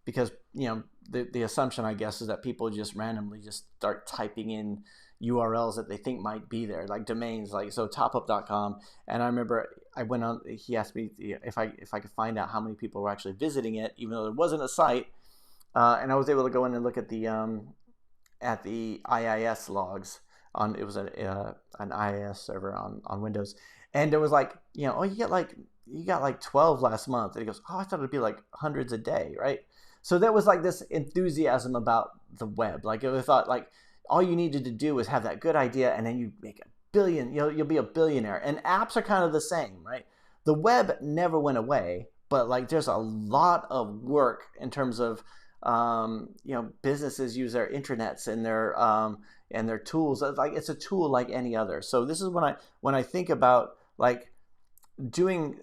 Because the assumption, I guess, is that people just randomly just start typing in URLs that they think might be there, like domains, like so topup.com. And I remember I went on, he asked me if I could find out how many people were actually visiting it, even though there wasn't a site. And I was able to go in and look at the IIS logs on, it was an IIS server on Windows. And it was like, oh, you got like 12 last month. And he goes, oh, I thought it'd be like hundreds a day, right? So there was like this enthusiasm about the web. Like I thought, like all you needed to do was have that good idea, and then you make $1 billion. You'll be a billionaire. And apps are kind of the same, right? The web never went away, but like there's a lot of work in terms of businesses use their intranets and their tools. Like it's a tool like any other. So this is when I think about like doing,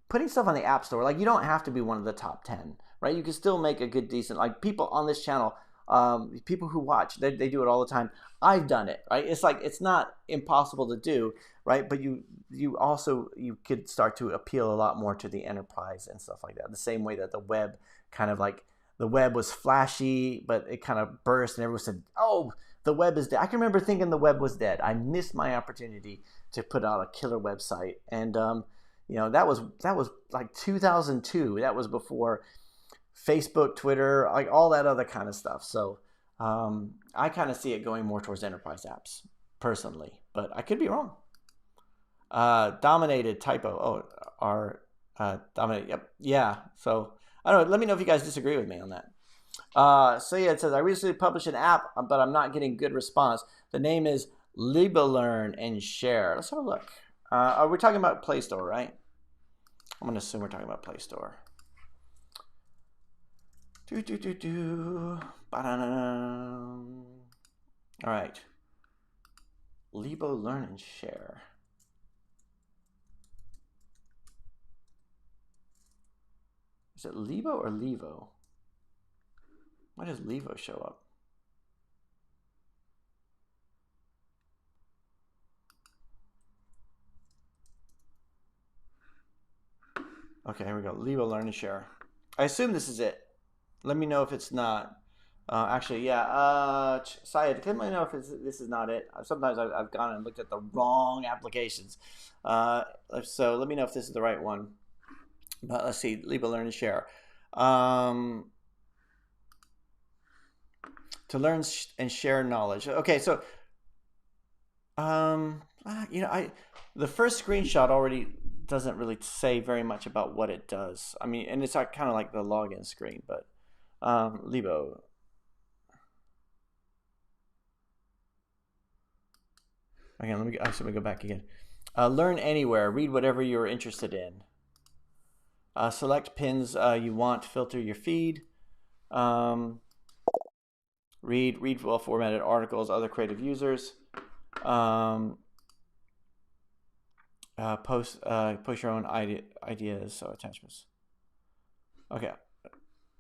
putting stuff on the App Store. Like you don't have to be one of the top 10, right? You can still make a good, decent, like people on this channel, people who watch, they do it all the time. I've done it, right? It's like, it's not impossible to do, right? But you could start to appeal a lot more to the enterprise and stuff like that. The same way that the web kind of like, the web was flashy, but it kind of burst and everyone said, oh, the web is dead. I can remember thinking the web was dead. I missed my opportunity to put out a killer website. And, that was like 2002. That was before Facebook, Twitter, like all that other kind of stuff. So I kind of see it going more towards enterprise apps personally, but I could be wrong. Dominated typo. Dominated. Yep. Yeah. So I don't know. Let me know if you guys disagree with me on that. So yeah, it says, I recently published an app, but I'm not getting good response. The name is Learn and Share. Let's have a look. Are we talking about Play Store, right? I'm going to assume we're talking about Play Store. All right. Learn and Share. Is it Lebo or Levo? Why does Levo show up? Okay, here we go. Learn and Share. I assume this is it. Let me know if it's not. Actually, yeah. Syed, let me know if this is not it. Sometimes I've gone and looked at the wrong applications. So let me know if this is the right one. But let's see. Learn and Share. To learn and share knowledge. Okay, so the first screenshot already doesn't really say very much about what it does. I mean, and it's kind of like the login screen, but Lebo. Again, let me go back again. Learn anywhere. Read whatever you're interested in. Select pins you want. Filter your feed. Read well-formatted articles, other creative users. Post your own ideas, so attachments. Okay,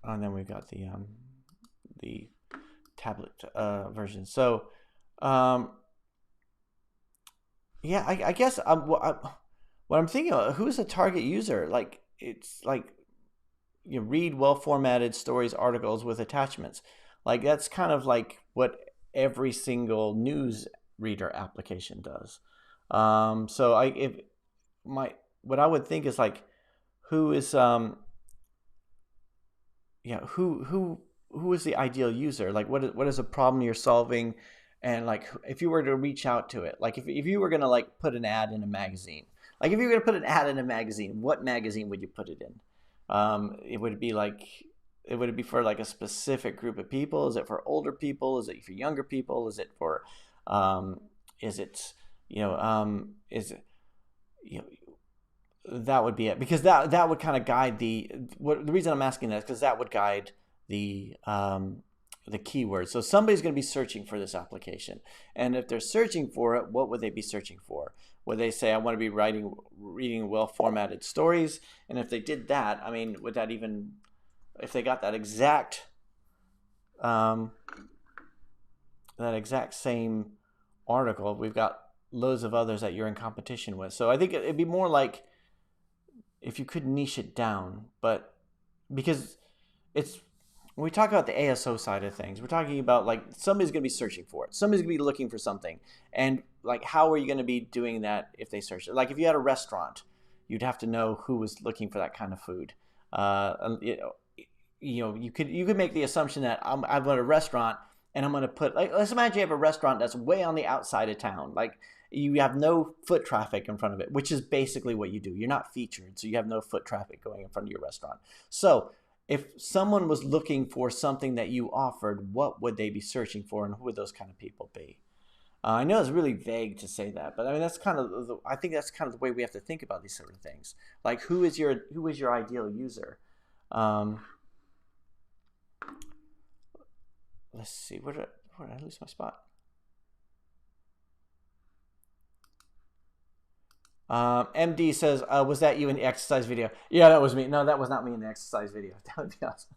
and then we've got the tablet version. So, yeah, I guess what I'm thinking of, who's the target user? Like, it's like you read well-formatted stories, articles with attachments. Like that's kind of like what every single news reader application does. So what I would think is like, who is who is the ideal user? Like what is a problem you're solving? And like if you were to reach out to it, like if you were gonna like put an ad in a magazine, like if you were gonna put an ad in a magazine, what magazine would you put it in? Would it be for like a specific group of people? Is it for older people? Is it for younger people? Is it for that would be it, because that would kind of guide the reason I'm asking that is because that would guide the keywords. So somebody's going to be searching for this application, and if they're searching for it, what would they be searching for? Would they say, I want to be reading well-formatted stories? And if they did that, I mean, would that even, if they got that exact same article, we've got loads of others that you're in competition with. So I think it'd be more like if you could niche it down, but because it's when we talk about the ASO side of things, we're talking about like somebody's going to be searching for it. Somebody's going to be looking for something. And like, how are you going to be doing that if they search it? Like if you had a restaurant, you'd have to know who was looking for that kind of food. You could make the assumption that I'm at a restaurant and I'm going to put, like, let's imagine you have a restaurant that's way on the outside of town. Like you have no foot traffic in front of it, which is basically what you do. You're not featured, so you have no foot traffic going in front of your restaurant. So if someone was looking for something that you offered, what would they be searching for, and who would those kind of people be? I know it's really vague to say that, but I mean I think that's kind of the way we have to think about these sort of things. Like who is your ideal user? Let's see, where did I lose my spot? MD says, was that you in the exercise video? Yeah, that was me. No, that was not me in the exercise video. That would be awesome.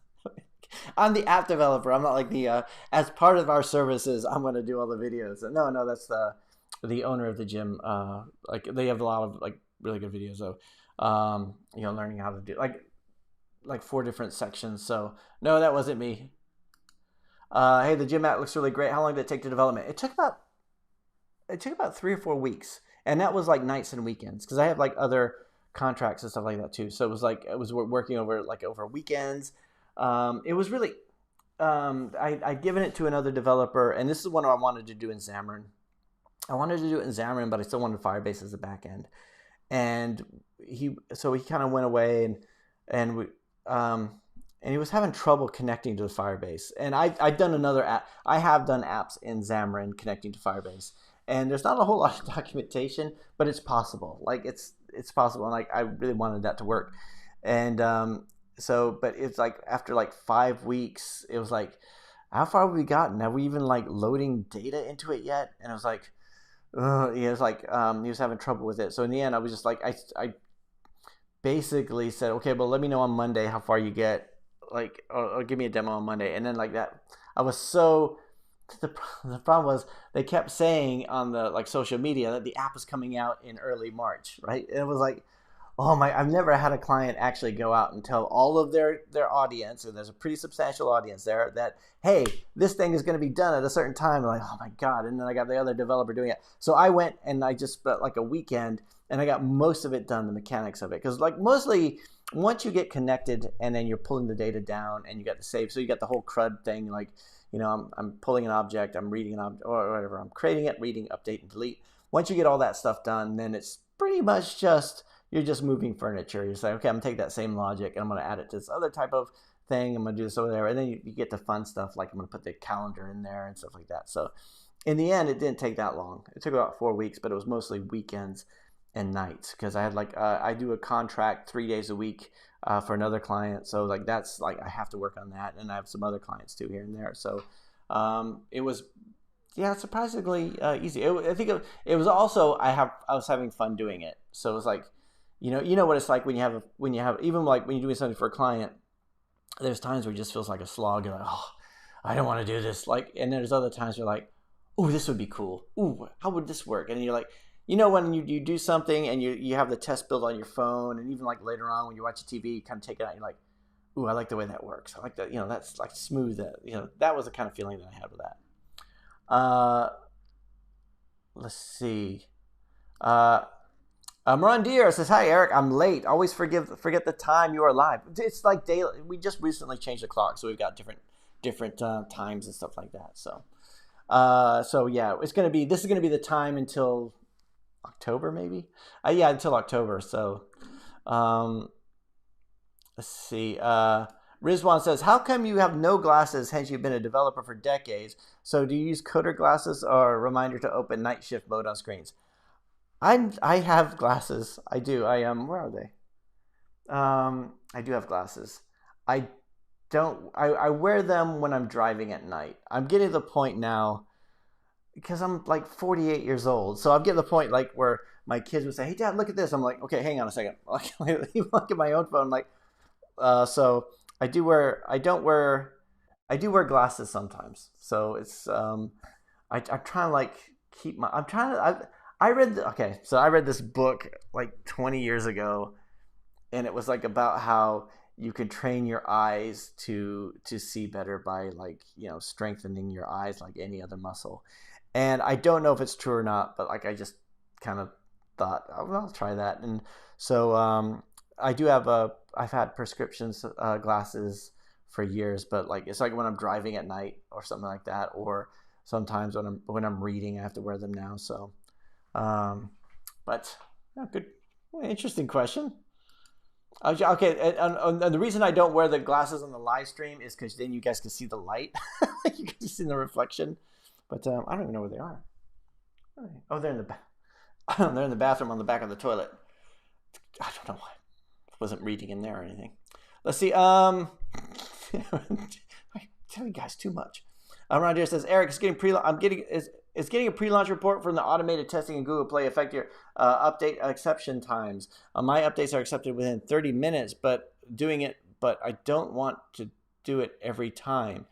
I'm the app developer. I'm not like the, as part of our services, I'm going to do all the videos. No, that's the owner of the gym. Like they have a lot of like really good videos of, learning how to do like 4 different sections. So no, that wasn't me. Hey, the gym app looks really great. How long did it take to development? It took about 3 or 4 weeks. And that was like nights and weekends because I have like other contracts and stuff like that too. So it was working over weekends. It was really, I'd given it to another developer, and this is one I wanted to do in Xamarin. I wanted to do it in Xamarin, but I still wanted Firebase as a backend. And he kind of went away and he was having trouble connecting to the Firebase. And I'd done another app. I have done apps in Xamarin connecting to Firebase. And there's not a whole lot of documentation, but it's possible. Like it's possible, and like I really wanted that to work. And but it's like after like 5 weeks, it was like, how far have we gotten? Have we even like loading data into it yet? And it was like, it was like he was having trouble with it. So in the end, I was just like, I basically said, okay, well, let me know on Monday how far you get, like, or give me a demo on Monday. And then like that, I was so. The problem was they kept saying on the like social media that the app was coming out in early March, right? And it was like, oh my, I've never had a client actually go out and tell all of their audience, and there's a pretty substantial audience there, that, hey, this thing is going to be done at a certain time. Like, oh my God. And then I got the other developer doing it. So I went and I just spent like a weekend and I got most of it done, the mechanics of it. Because like mostly once you get connected and then you're pulling the data down and you got the save, so you got the whole CRUD thing, like, I'm pulling an object, I'm reading an object, or whatever. I'm creating it, reading, update, and delete. Once you get all that stuff done, then it's pretty much you're just moving furniture. You say, okay, I'm going to take that same logic and I'm going to add it to this other type of thing. I'm going to do this over there. And then you get the fun stuff, like I'm going to put the calendar in there and stuff like that. So in the end, it didn't take that long. It took about 4 weeks, but it was mostly weekends and nights because I had I do a contract 3 days a week for another client. So like that's like I have to work on that, and I have some other clients too here and there. So it was surprisingly easy. I think it was also I was having fun doing it. So it was like you know what it's like when you have even like when you're doing something for a client. There's times where it just feels like a slog. You're like, oh, I don't want to do this. Like, and there's other times you're like, oh, this would be cool. Ooh, how would this work? And you're like, when you do something and you have the test build on your phone, and even like later on when you watch a TV, you kind of take it out and you're like, ooh, I like the way that works. I like that, that's like smooth. That was the kind of feeling that I had with that. Let's see. Morandir says, hi, Eric, I'm late. Always forget the time you are live. It's like daily. We just recently changed the clock, so we've got different times and stuff like that. So yeah, this is going to be the time until October, maybe. Until October. So, let's see. Rizwan says, how come you have no glasses, hence you've been a developer for decades? So do you use coder glasses or a reminder to open night shift mode on screens? I have glasses. I do. Where are they? I do have glasses. I wear them when I'm driving at night. I'm getting to the point now because I'm like 48 years old. So I'm getting to the point like where my kids would say, hey, Dad, look at this. I'm like, okay, hang on a second. I look at my own phone. I'm like, so I do wear glasses sometimes. So it's, I'm trying to like keep I read this book like 20 years ago, and it was like about how you can train your eyes to see better by, like, strengthening your eyes like any other muscle. And I don't know if it's true or not, but like I just kind of thought, oh, well, I'll try that. And so I've had prescriptions glasses for years, but like it's like when I'm driving at night or something like that, or sometimes when I'm reading, I have to wear them now. So, but yeah, good, interesting question. Okay, and the reason I don't wear the glasses on the live stream is because then you guys can see the light, you can see the reflection. But I don't even know where they are. Oh, they're in the they're in the bathroom on the back of the toilet. I don't know why. I wasn't reading in there or anything. Let's see. I tell you guys too much. Ron Deere says, Eric, is getting a pre-launch report from the automated testing in Google Play affect your update exception times? My updates are accepted within 30 minutes, but I don't want to do it every time.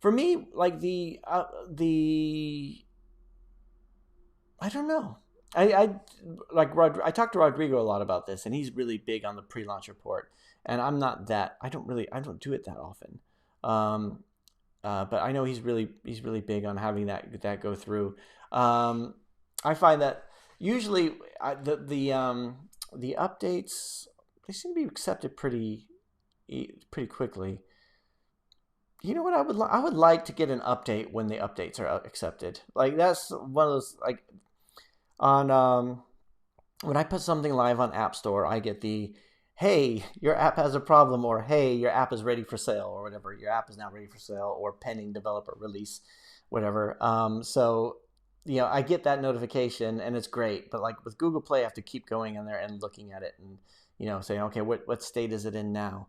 For me, like I don't know. I talked to Rodrigo a lot about this, and he's really big on the pre-launch report, and I'm not that. I don't do it that often. But I know he's really big on having that go through. I find that usually the updates, they seem to be accepted pretty quickly. You know what I would like to get an update when the updates are accepted. Like that's one of those, like on when I put something live on App Store, I get the, hey, your app has a problem, or hey, your app is ready for sale, or whatever. Your app is now ready for sale, or pending developer release, whatever. So I get that notification, and it's great. But like with Google Play, I have to keep going in there and looking at it, and saying, okay, what state is it in now?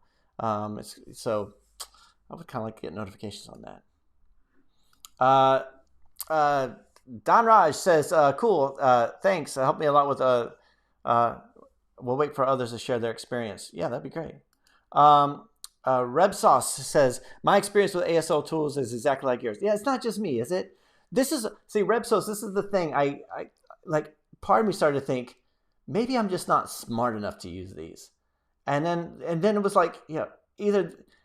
So I would kind of like to get notifications on that. Don Raj says, cool, thanks. Helped me a lot with we'll wait for others to share their experience. Yeah, that'd be great. Rebsauce says, my experience with ASO tools is exactly like yours. Yeah, it's not just me, is it? Rebsauce, this is the thing. I like, part of me started to think, maybe I'm just not smart enough to use these. And then it was like, and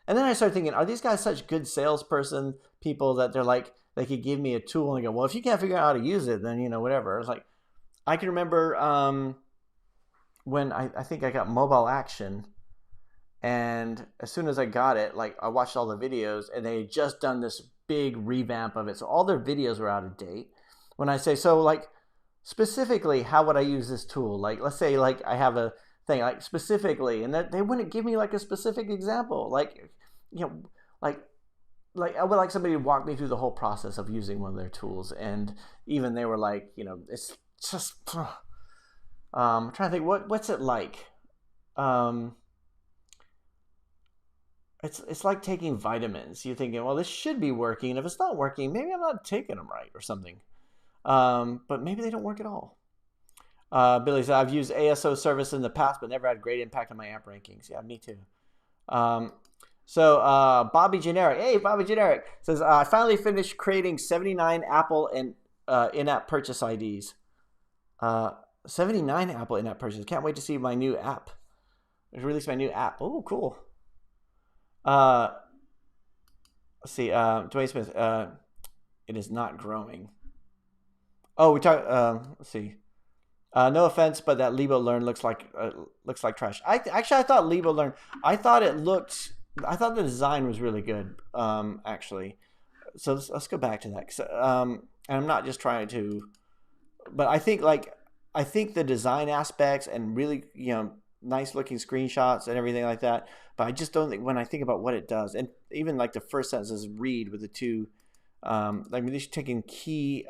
then I started thinking, are these guys such good salesperson people that they're like, they could give me a tool and go, well, if you can't figure out how to use it, then, whatever. It's like, I can remember when I think I got Mobile Action, and as soon as I got it, like I watched all the videos, and they had just done this big revamp of it. So all their videos were out of date. When I say, so like specifically, how would I use this tool? Like, let's say like I have a thing like specifically, and that they wouldn't give me like a specific example. Like, like I would like somebody to walk me through the whole process of using one of their tools. And even they were like, it's just, I'm trying to think, what's it like? It's like taking vitamins. You're thinking, well, this should be working. And if it's not working, maybe I'm not taking them right or something. But maybe they don't work at all. Billy said, I've used ASO service in the past, but never had great impact on my app rankings. Yeah, me too. So Bobby Generic, hey, Bobby Generic says, I finally finished creating 79 Apple and in-app purchase IDs. 79 Apple in-app purchases. Can't wait to see my new app. I released my new app. Oh, cool. Let's see. Dwayne Smith. It is not growing. Oh, we talked. Let's see. No offense, but that Lebo Learn looks like trash. I thought Lebo Learn. I thought the design was really good. Actually. So let's go back to that. And I'm not just trying to, but I think the design aspects and really, nice looking screenshots and everything like that. But I just don't think, when I think about what it does, and even like the first sentence is read with the two, like they're taking key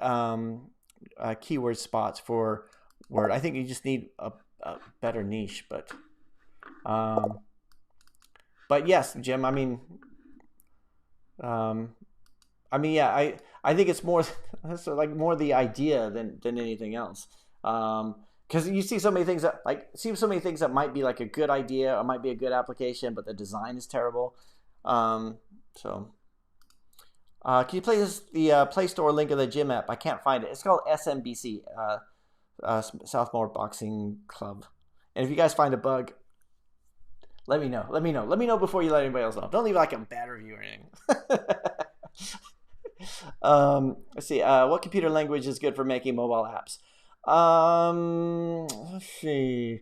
keyword spots for word. I think you just need a better niche, but yes, Jim. Yeah, I think it's more more the idea than anything else. Because you see so many things that might be like a good idea or might be a good application, but the design is terrible. Can you place the Play Store link of the gym app? I can't find it. It's called SMBC, Southmore Boxing Club. And if you guys find a bug, Let me know. Let me know. Let me know before you let anybody else know. Don't leave like a bad review or anything. Let's see. What computer language is good for making mobile apps? Let's see.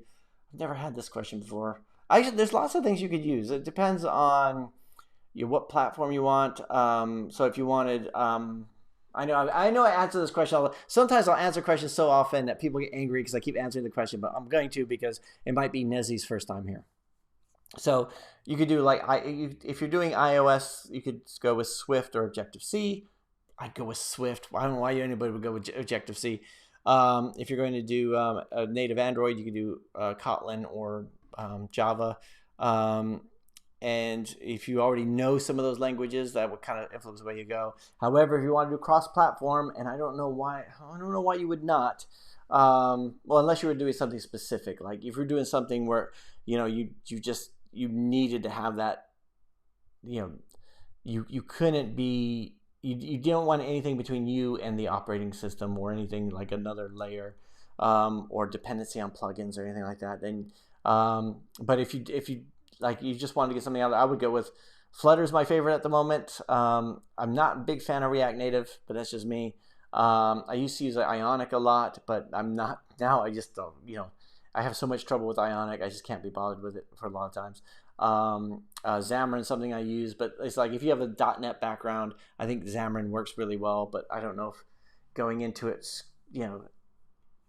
I've never had this question before. Actually, there's lots of things you could use. It depends on what platform you want. So if you wanted, I know I answer this question. Sometimes I'll answer questions so often that people get angry because I keep answering the question, but I'm going to because it might be Nezzy's first time here. So you could do like, if you're doing iOS, you could go with Swift or Objective-C. I'd go with Swift. I don't know why anybody would go with Objective-C. If you're going to do a native Android, you could do Kotlin or Java. And if you already know some of those languages, that would kind of influence the way you go. However, if you want to do cross-platform, and I don't know why you would not. Well, unless you were doing something specific, like if you're doing something where you needed to have that, you couldn't be, you don't want anything between you and the operating system or anything like another layer, or dependency on plugins or anything like that. Then, but if you like, you just wanted to get something out, I would go with Flutter's my favorite at the moment. I'm not a big fan of React Native, but that's just me. I used to use Ionic a lot, but I'm not now. I just don't, I have so much trouble with Ionic. I just can't be bothered with it for a lot of times. Xamarin is something I use, but it's like if you have a .NET background, I think Xamarin works really well, but I don't know if going into it,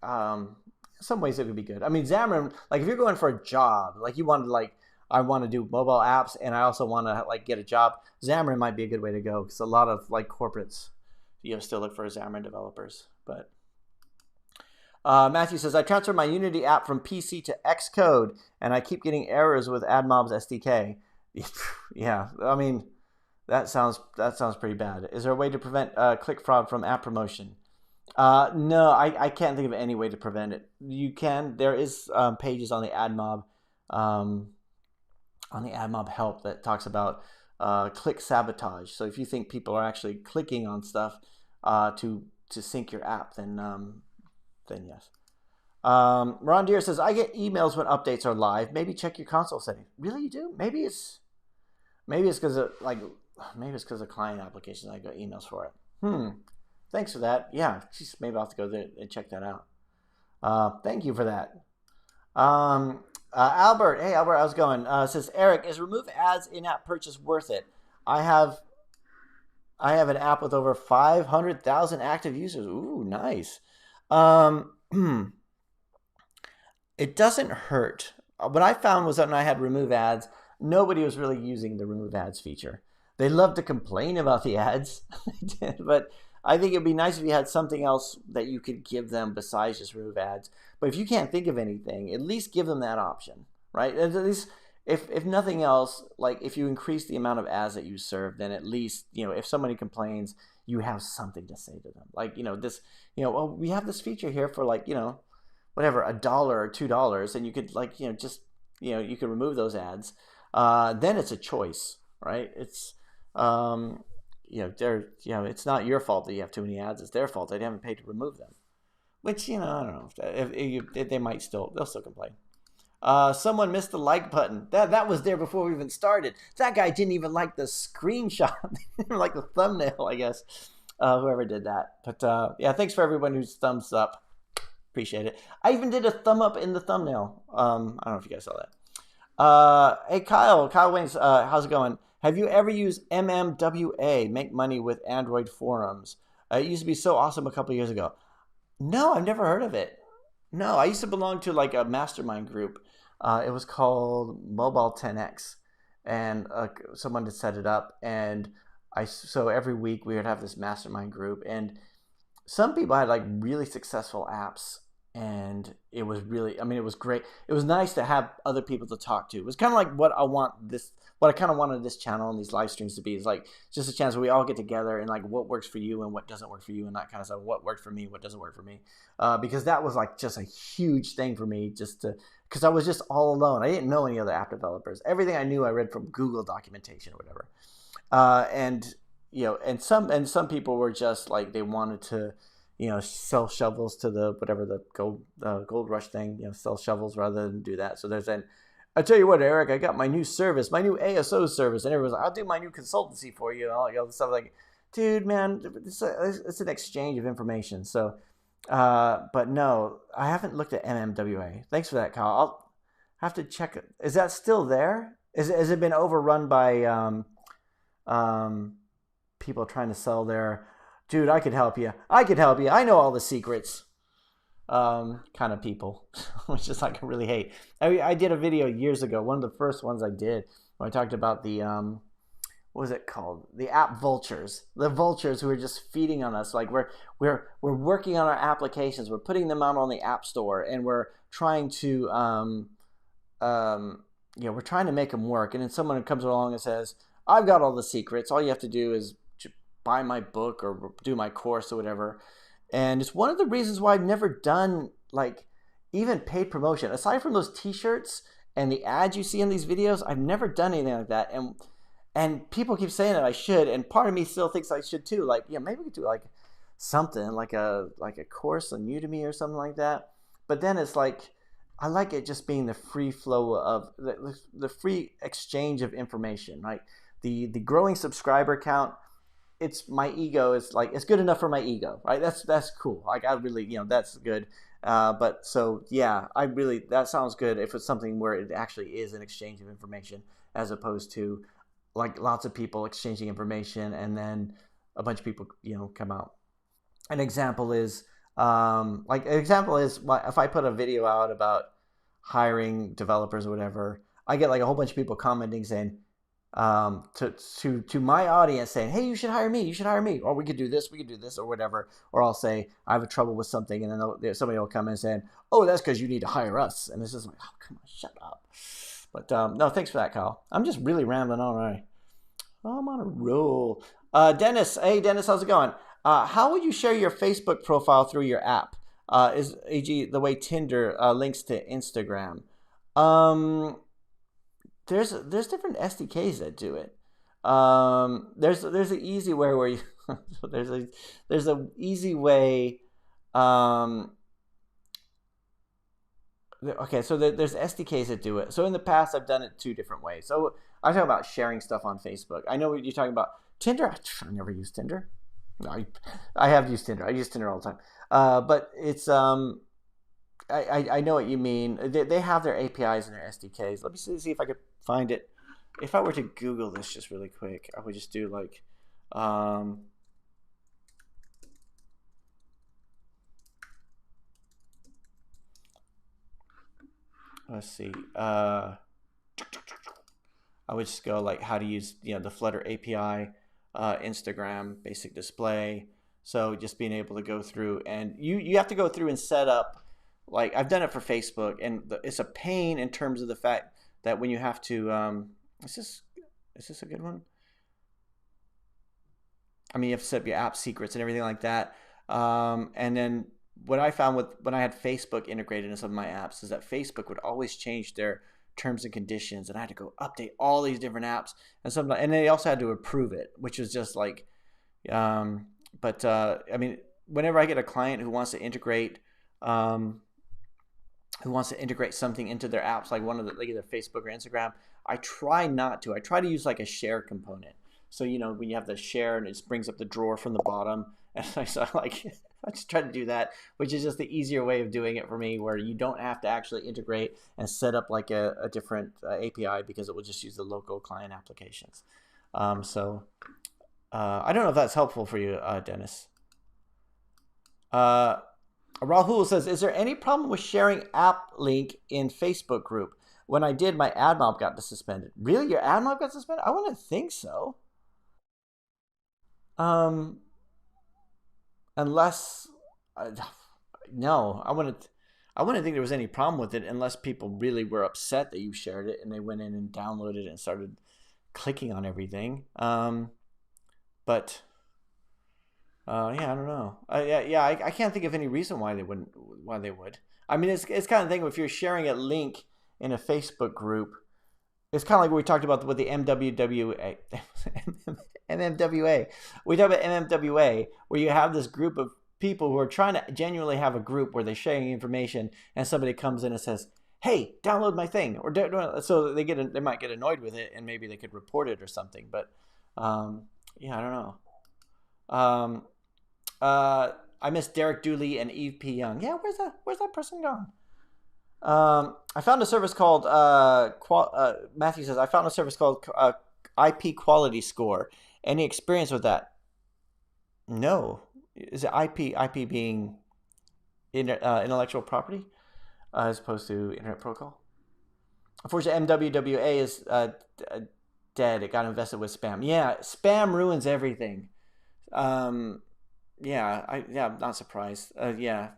some ways it would be good. I mean, Xamarin, like if you're going for a job, like you wanted, like, I want to do mobile apps and I also want to like get a job, Xamarin might be a good way to go because a lot of like corporates, still look for Xamarin developers. But Matthew says, I transferred my Unity app from PC to Xcode and I keep getting errors with AdMob's SDK. Yeah, I mean, that sounds pretty bad. Is there a way to prevent click fraud from app promotion? No, I can't think of any way to prevent it. You can. There is pages on the AdMob help that talks about click sabotage. So if you think people are actually clicking on stuff to sync your app, then yes. Ron Deere says, I get emails when updates are live. Maybe check your console settings. Really, you do? Maybe it's because of client applications. I got emails for it. Thanks for that. Yeah, maybe I'll have to go there and check that out. Thank you for that. Albert, hey Albert, how's it going? Says, Eric, is remove ads in-app purchase worth it? I have an app with over 500,000 active users. Ooh, nice. It doesn't hurt. What I found was that when I had remove ads, nobody was really using the remove ads feature. They love to complain about the ads, but I think it'd be nice if you had something else that you could give them besides just remove ads. But if you can't think of anything, at least give them that option, right? At least, if nothing else, like if you increase the amount of ads that you serve, then at least, if somebody complains, you have something to say to them. Like, this, well, we have this feature here for like, whatever, $1 or $2, and you could like, just, you could remove those ads. Then it's a choice, right? It's, it's not your fault that you have too many ads. It's their fault. They haven't paid to remove them. Which, I don't know. If they'll still complain. Someone missed the like button. That was there before we even started. That guy didn't even like the screenshot. Like the thumbnail, I guess. Whoever did that. But yeah, thanks for everyone who's thumbs up. Appreciate it. I even did a thumb up in the thumbnail. I don't know if you guys saw that. Hey, Kyle Wings, how's it going? Have you ever used MMWA, Make Money with Android Forums? It used to be so awesome a couple years ago. No, I've never heard of it. No, I used to belong to like a mastermind group. It was called Mobile 10X, and someone had set it up. And so every week we would have this mastermind group, and some people had like really successful apps, and it was really, it was great. It was nice to have other people to talk to. It was kind of like what I kind of wanted this channel and these live streams to be. Is like just a chance where we all get together and like what works for you and what doesn't work for you and that kind of stuff. What worked for me, what doesn't work for me. Because that was like just a huge thing for me, because I was just all alone. I didn't know any other app developers. Everything I knew I read from Google documentation or whatever. And some people were just like, they wanted to, sell shovels to the gold rush thing, sell shovels rather than do that. So there's I tell you what, Eric, I got my new service, my new ASO service, and everyone's like, I'll do my new consultancy for you, and all the stuff like, dude, man, it's an exchange of information. So, but no, I haven't looked at MMWA. Thanks for that, Kyle. I'll have to check it. Is that still there? Has it been overrun by people trying to sell their? Dude, I could help you. I could help you. I know all the secrets. Kind of people, which is like I really hate. I did a video years ago, one of the first ones I did, where I talked about the what was it called? The app vultures. The vultures who are just feeding on us. Like we're working on our applications, we're putting them out on the App Store, and we're trying to we're trying to make them work. And then someone comes along and says, "I've got all the secrets. All you have to do is buy my book or do my course or whatever." And it's one of the reasons why I've never done like even paid promotion. Aside from those t-shirts and the ads you see in these videos, I've never done anything like that. And people keep saying that I should, and part of me still thinks I should too. Like, yeah, maybe we could do like something like a course on Udemy or something like that. But then it's like I like it just being the free flow of the free exchange of information, right? The growing subscriber count. It's my ego is like it's good enough for my ego, right? That's cool. Like I really, that's good. But so yeah, that sounds good if it's something where it actually is an exchange of information as opposed to like lots of people exchanging information and then a bunch of people come out. An example is if I put a video out about hiring developers or whatever, I get like a whole bunch of people commenting saying. To my audience saying, hey, you should hire me, or we could do this, or whatever. Or I'll say, I have a trouble with something, and then somebody will come in saying, oh, that's because you need to hire us. And it's just like, oh, come on, shut up. But no, thanks for that, Kyle. I'm just really rambling on, right? I'm on a roll. Dennis, hey, Dennis, how's it going? How would you share your Facebook profile through your app? Is e.g. the way Tinder links to Instagram? There's different SDKs that do it. There's an easy way where you there's a easy way. Okay, so there's SDKs that do it. So in the past, I've done it two different ways. So I talk about sharing stuff on Facebook. I know what you're talking about. Tinder, I never use Tinder. No, I have used Tinder. I use Tinder all the time. But it's I know what you mean. They have their APIs and their SDKs. Let me see if I could find it. If I were to Google this just really quick, I would just do like let's see. I would just go like how to use the Flutter API, Instagram, basic display. So just being able to go through, and you have to go through and set up. Like I've done it for Facebook, and it's a pain in terms of the fact that when you have to, is this a good one? I mean, you have to set up your app secrets and everything like that. And then what I found when I had Facebook integrated in some of my apps is that Facebook would always change their terms and conditions, and I had to go update all these different apps, and they also had to approve it, which was just like, I mean, whenever I get a client who wants to integrate something into their apps, like like either Facebook or Instagram, I try not to. I try to use like a share component. So when you have the share and it just brings up the drawer from the bottom, and I just try to do that, which is just the easier way of doing it for me, where you don't have to actually integrate and set up like a different API because it will just use the local client applications. I don't know if that's helpful for you, Dennis. Rahul says, is there any problem with sharing app link in Facebook group? When I did, my AdMob got suspended. Really? Your AdMob got suspended? I wouldn't think so. Unless, no, I wouldn't think there was any problem with it unless people really were upset that you shared it and they went in and downloaded it and started clicking on everything. Yeah, I don't know. I can't think of any reason why they would. I mean, it's kind of thing if you're sharing a link in a Facebook group, it's kind of like what we talked about with the MWWA. MMWA. We talk about MMWA, where you have this group of people who are trying to genuinely have a group where they're sharing information, and somebody comes in and says, hey, download my thing, or so they might get annoyed with it, and maybe they could report it or something. But yeah, I don't know. I miss Derek Dooley and Eve P. Young. Yeah, where's that person gone? I found a service called Matthew says I found a service called IP Quality Score. Any experience with that? No. Is it IP being intellectual property as opposed to Internet Protocol? Unfortunately, MWWA is dead. It got invested with spam. Yeah, spam ruins everything. Yeah, I'm not surprised. Yeah,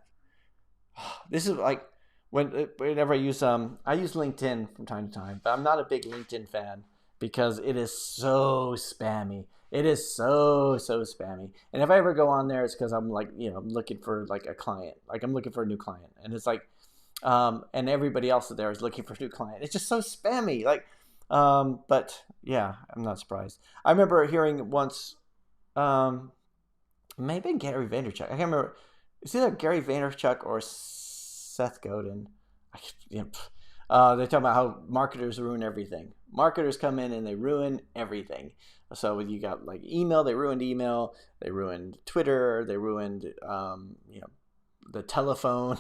this is like whenever I use LinkedIn from time to time, but I'm not a big LinkedIn fan because it is so spammy. It is so spammy. And if I ever go on there, it's because I'm like, looking for like a client. Like I'm looking for a new client, and it's like, and everybody else there is looking for a new client. It's just so spammy. Like, but yeah, I'm not surprised. I remember hearing once, maybe Gary Vaynerchuk. I can't remember. It's either Gary Vaynerchuk or Seth Godin. They're talking about how marketers ruin everything. Marketers come in and they ruin everything. So you got like email, they ruined email, they ruined Twitter, they ruined the telephone,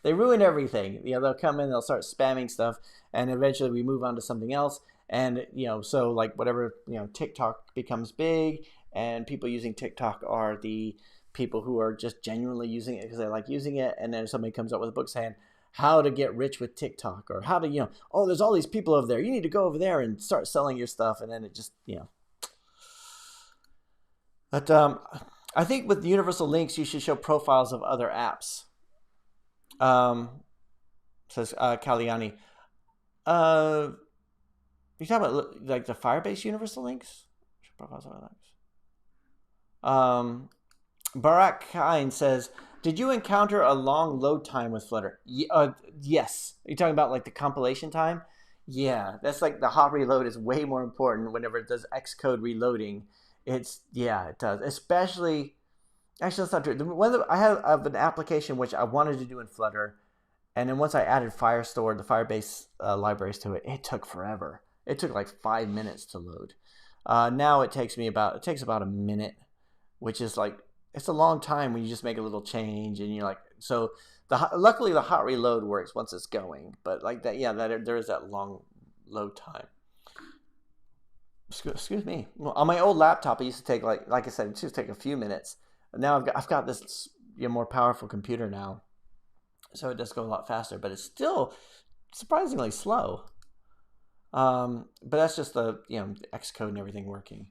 they ruin everything. They'll come in, they'll start spamming stuff, and eventually we move on to something else. And so like whatever, TikTok becomes big, and people using TikTok are the people who are just genuinely using it because they like using it. And then somebody comes up with a book saying how to get rich with TikTok, or how to, oh, there's all these people over there. You need to go over there and start selling your stuff. And then it just, But I think with universal links, you should show profiles of other apps. Says Kaliani. You talking about like the Firebase universal links? Profiles of other apps. Barak Kine says, did you encounter a long load time with Flutter? Yes. Are you talking about like the compilation time? Yeah, that's like the hot reload is way more important whenever it does Xcode reloading. It does. Especially, actually, that's not true. I have an application which I wanted to do in Flutter, and then once I added Firestore, the Firebase libraries to it, it took forever. It took like 5 minutes to load. Now it takes about a minute, which is like, it's a long time when you just make a little change and you're like, so luckily the hot reload works once it's going, but like that, there is that long load time. Excuse me. Well, on my old laptop, it used to take like I said, it used to take a few minutes. Now I've got this more powerful computer now, so it does go a lot faster, but it's still surprisingly slow. But that's just the Xcode and everything working.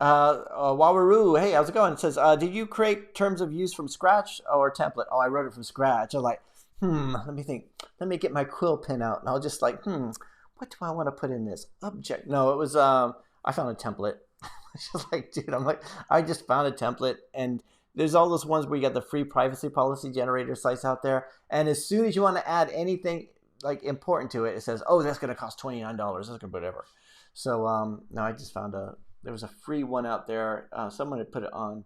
Wawaru, hey, how's it going? It says, did you create terms of use from scratch or template? Oh, I wrote it from scratch. I was like, let me think. Let me get my quill pen out, and I'll just like, what do I want to put in this object? No, it was I found a template. It's just like, dude, I just found a template, and there's all those ones where you got the free privacy policy generator sites out there, and as soon as you want to add anything like important to it, it says, oh, that's going to cost $29. That's going to whatever. So no, I just found there was a free one out there. Someone had put it on,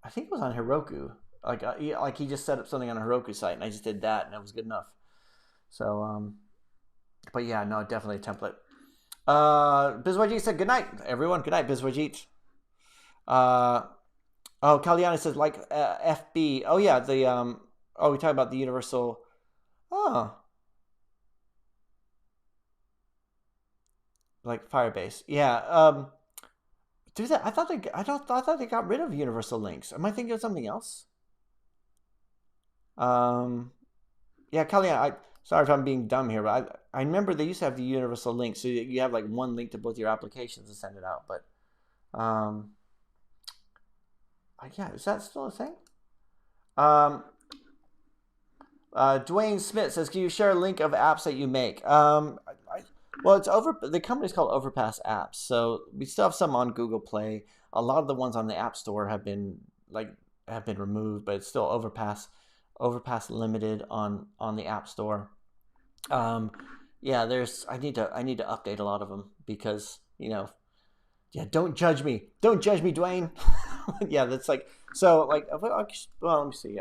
I think it was on Heroku. Like he just set up something on a Heroku site, and I just did that, and it was good enough. So but yeah, no, definitely a template. Bizwajit said, good night, everyone. Good night, Bizwajit. Oh, Kaliani says, like FB. Oh, yeah, we talk about the universal. Oh. Like Firebase. Yeah. Do that. I thought they got rid of universal links. Am I thinking of something else? Yeah, Kaliani, sorry if I'm being dumb here, but I remember they used to have the universal link, so you have like one link to both your applications to send it out. But yeah, is that still a thing? Dwayne Smith says, can you share a link of apps that you make? Well, the company's called Overpass Apps, so we still have some on Google Play. A lot of the ones on the App Store have been removed, but it's still Overpass Limited on the App Store. Yeah, I need to update a lot of them because don't judge me, Dwayne. Yeah, that's like, so like, well, let me see,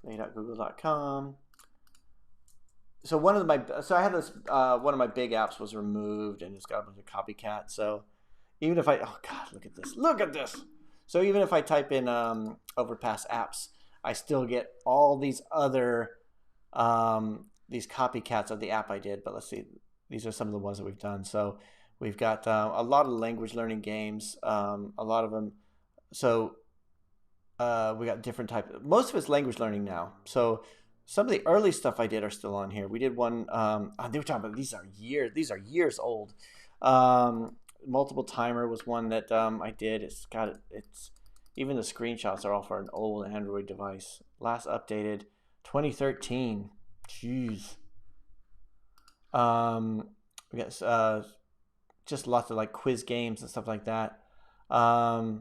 play.google.com. so one of my so I had this one of my big apps was removed and it's got a bunch of copycats. So even if I oh god, look at this. So even if I type in Overpass apps, I still get all these other these copycats of the app I did. But let's see, these are some of the ones that we've done. So we've got a lot of language learning games, a lot of them. So we got different types. Most of it's language learning now. So some of the early stuff I did are still on here. We did one. They were talking about these are years old. Multiple timer was one that I did. It's even the screenshots are all for an old Android device. Last updated 2013. Jeez. We got just lots of like quiz games and stuff like that. But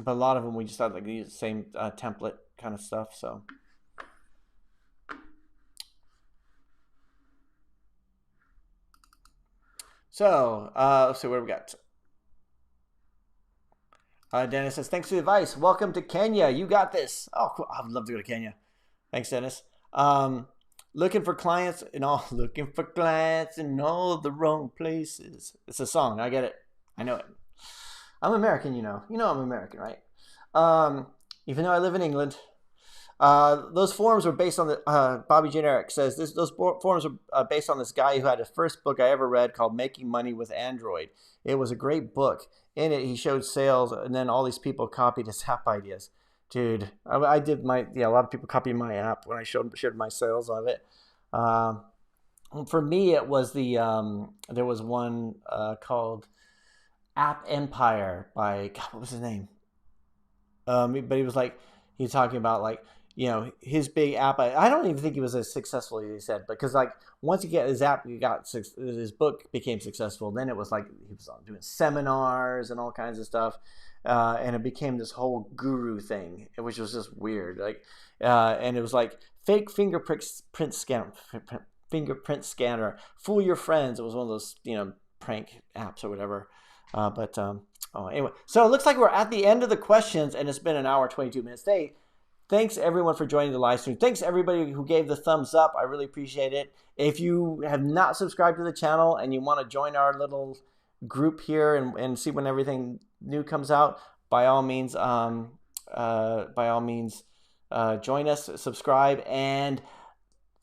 a lot of them we just had like the same template kind of stuff. So let's see what we got. Dennis says, thanks for the advice. Welcome to Kenya. You got this. Oh, cool. I'd love to go to Kenya. Thanks, Dennis. Looking for clients in all the wrong places. It's a song. I get it. I know it. I'm American, you know. You know I'm American, right? Even though I live in England. Those forums were based on the Bobby Generic says those forums are based on this guy who had the first book I ever read called Making Money with Android. It was a great book. In it, he showed sales, and then all these people copied his app ideas. Dude, I did a lot of people copied my app when I shared my sales of it. For me, it was there was one called App Empire by, God, what was his name? But he was talking about like, you know, his big app. I don't even think he was as successful as he said, because like once he got his app, his book became successful. Then it was like he was doing seminars and all kinds of stuff, and it became this whole guru thing, which was just weird. Like, and it was like fake fingerprint scanner, fool your friends. It was one of those, you know, prank apps or whatever. Anyway, so it looks like we're at the end of the questions, and it's been an hour 22 minutes. Thanks everyone for joining the live stream. Thanks everybody who gave the thumbs up. I really appreciate it. If you have not subscribed to the channel and you want to join our little group here and see when everything new comes out, by all means, join us, subscribe, and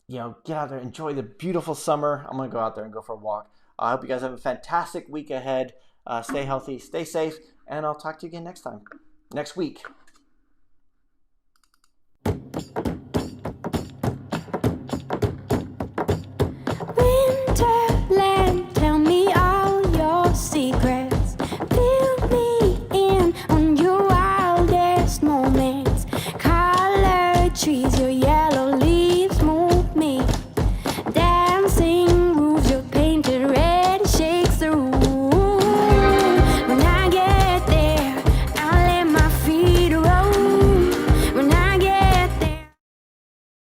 you know, get out there, enjoy the beautiful summer. I'm gonna go out there and go for a walk. I hope you guys have a fantastic week ahead. Stay healthy, stay safe, and I'll talk to you again next week.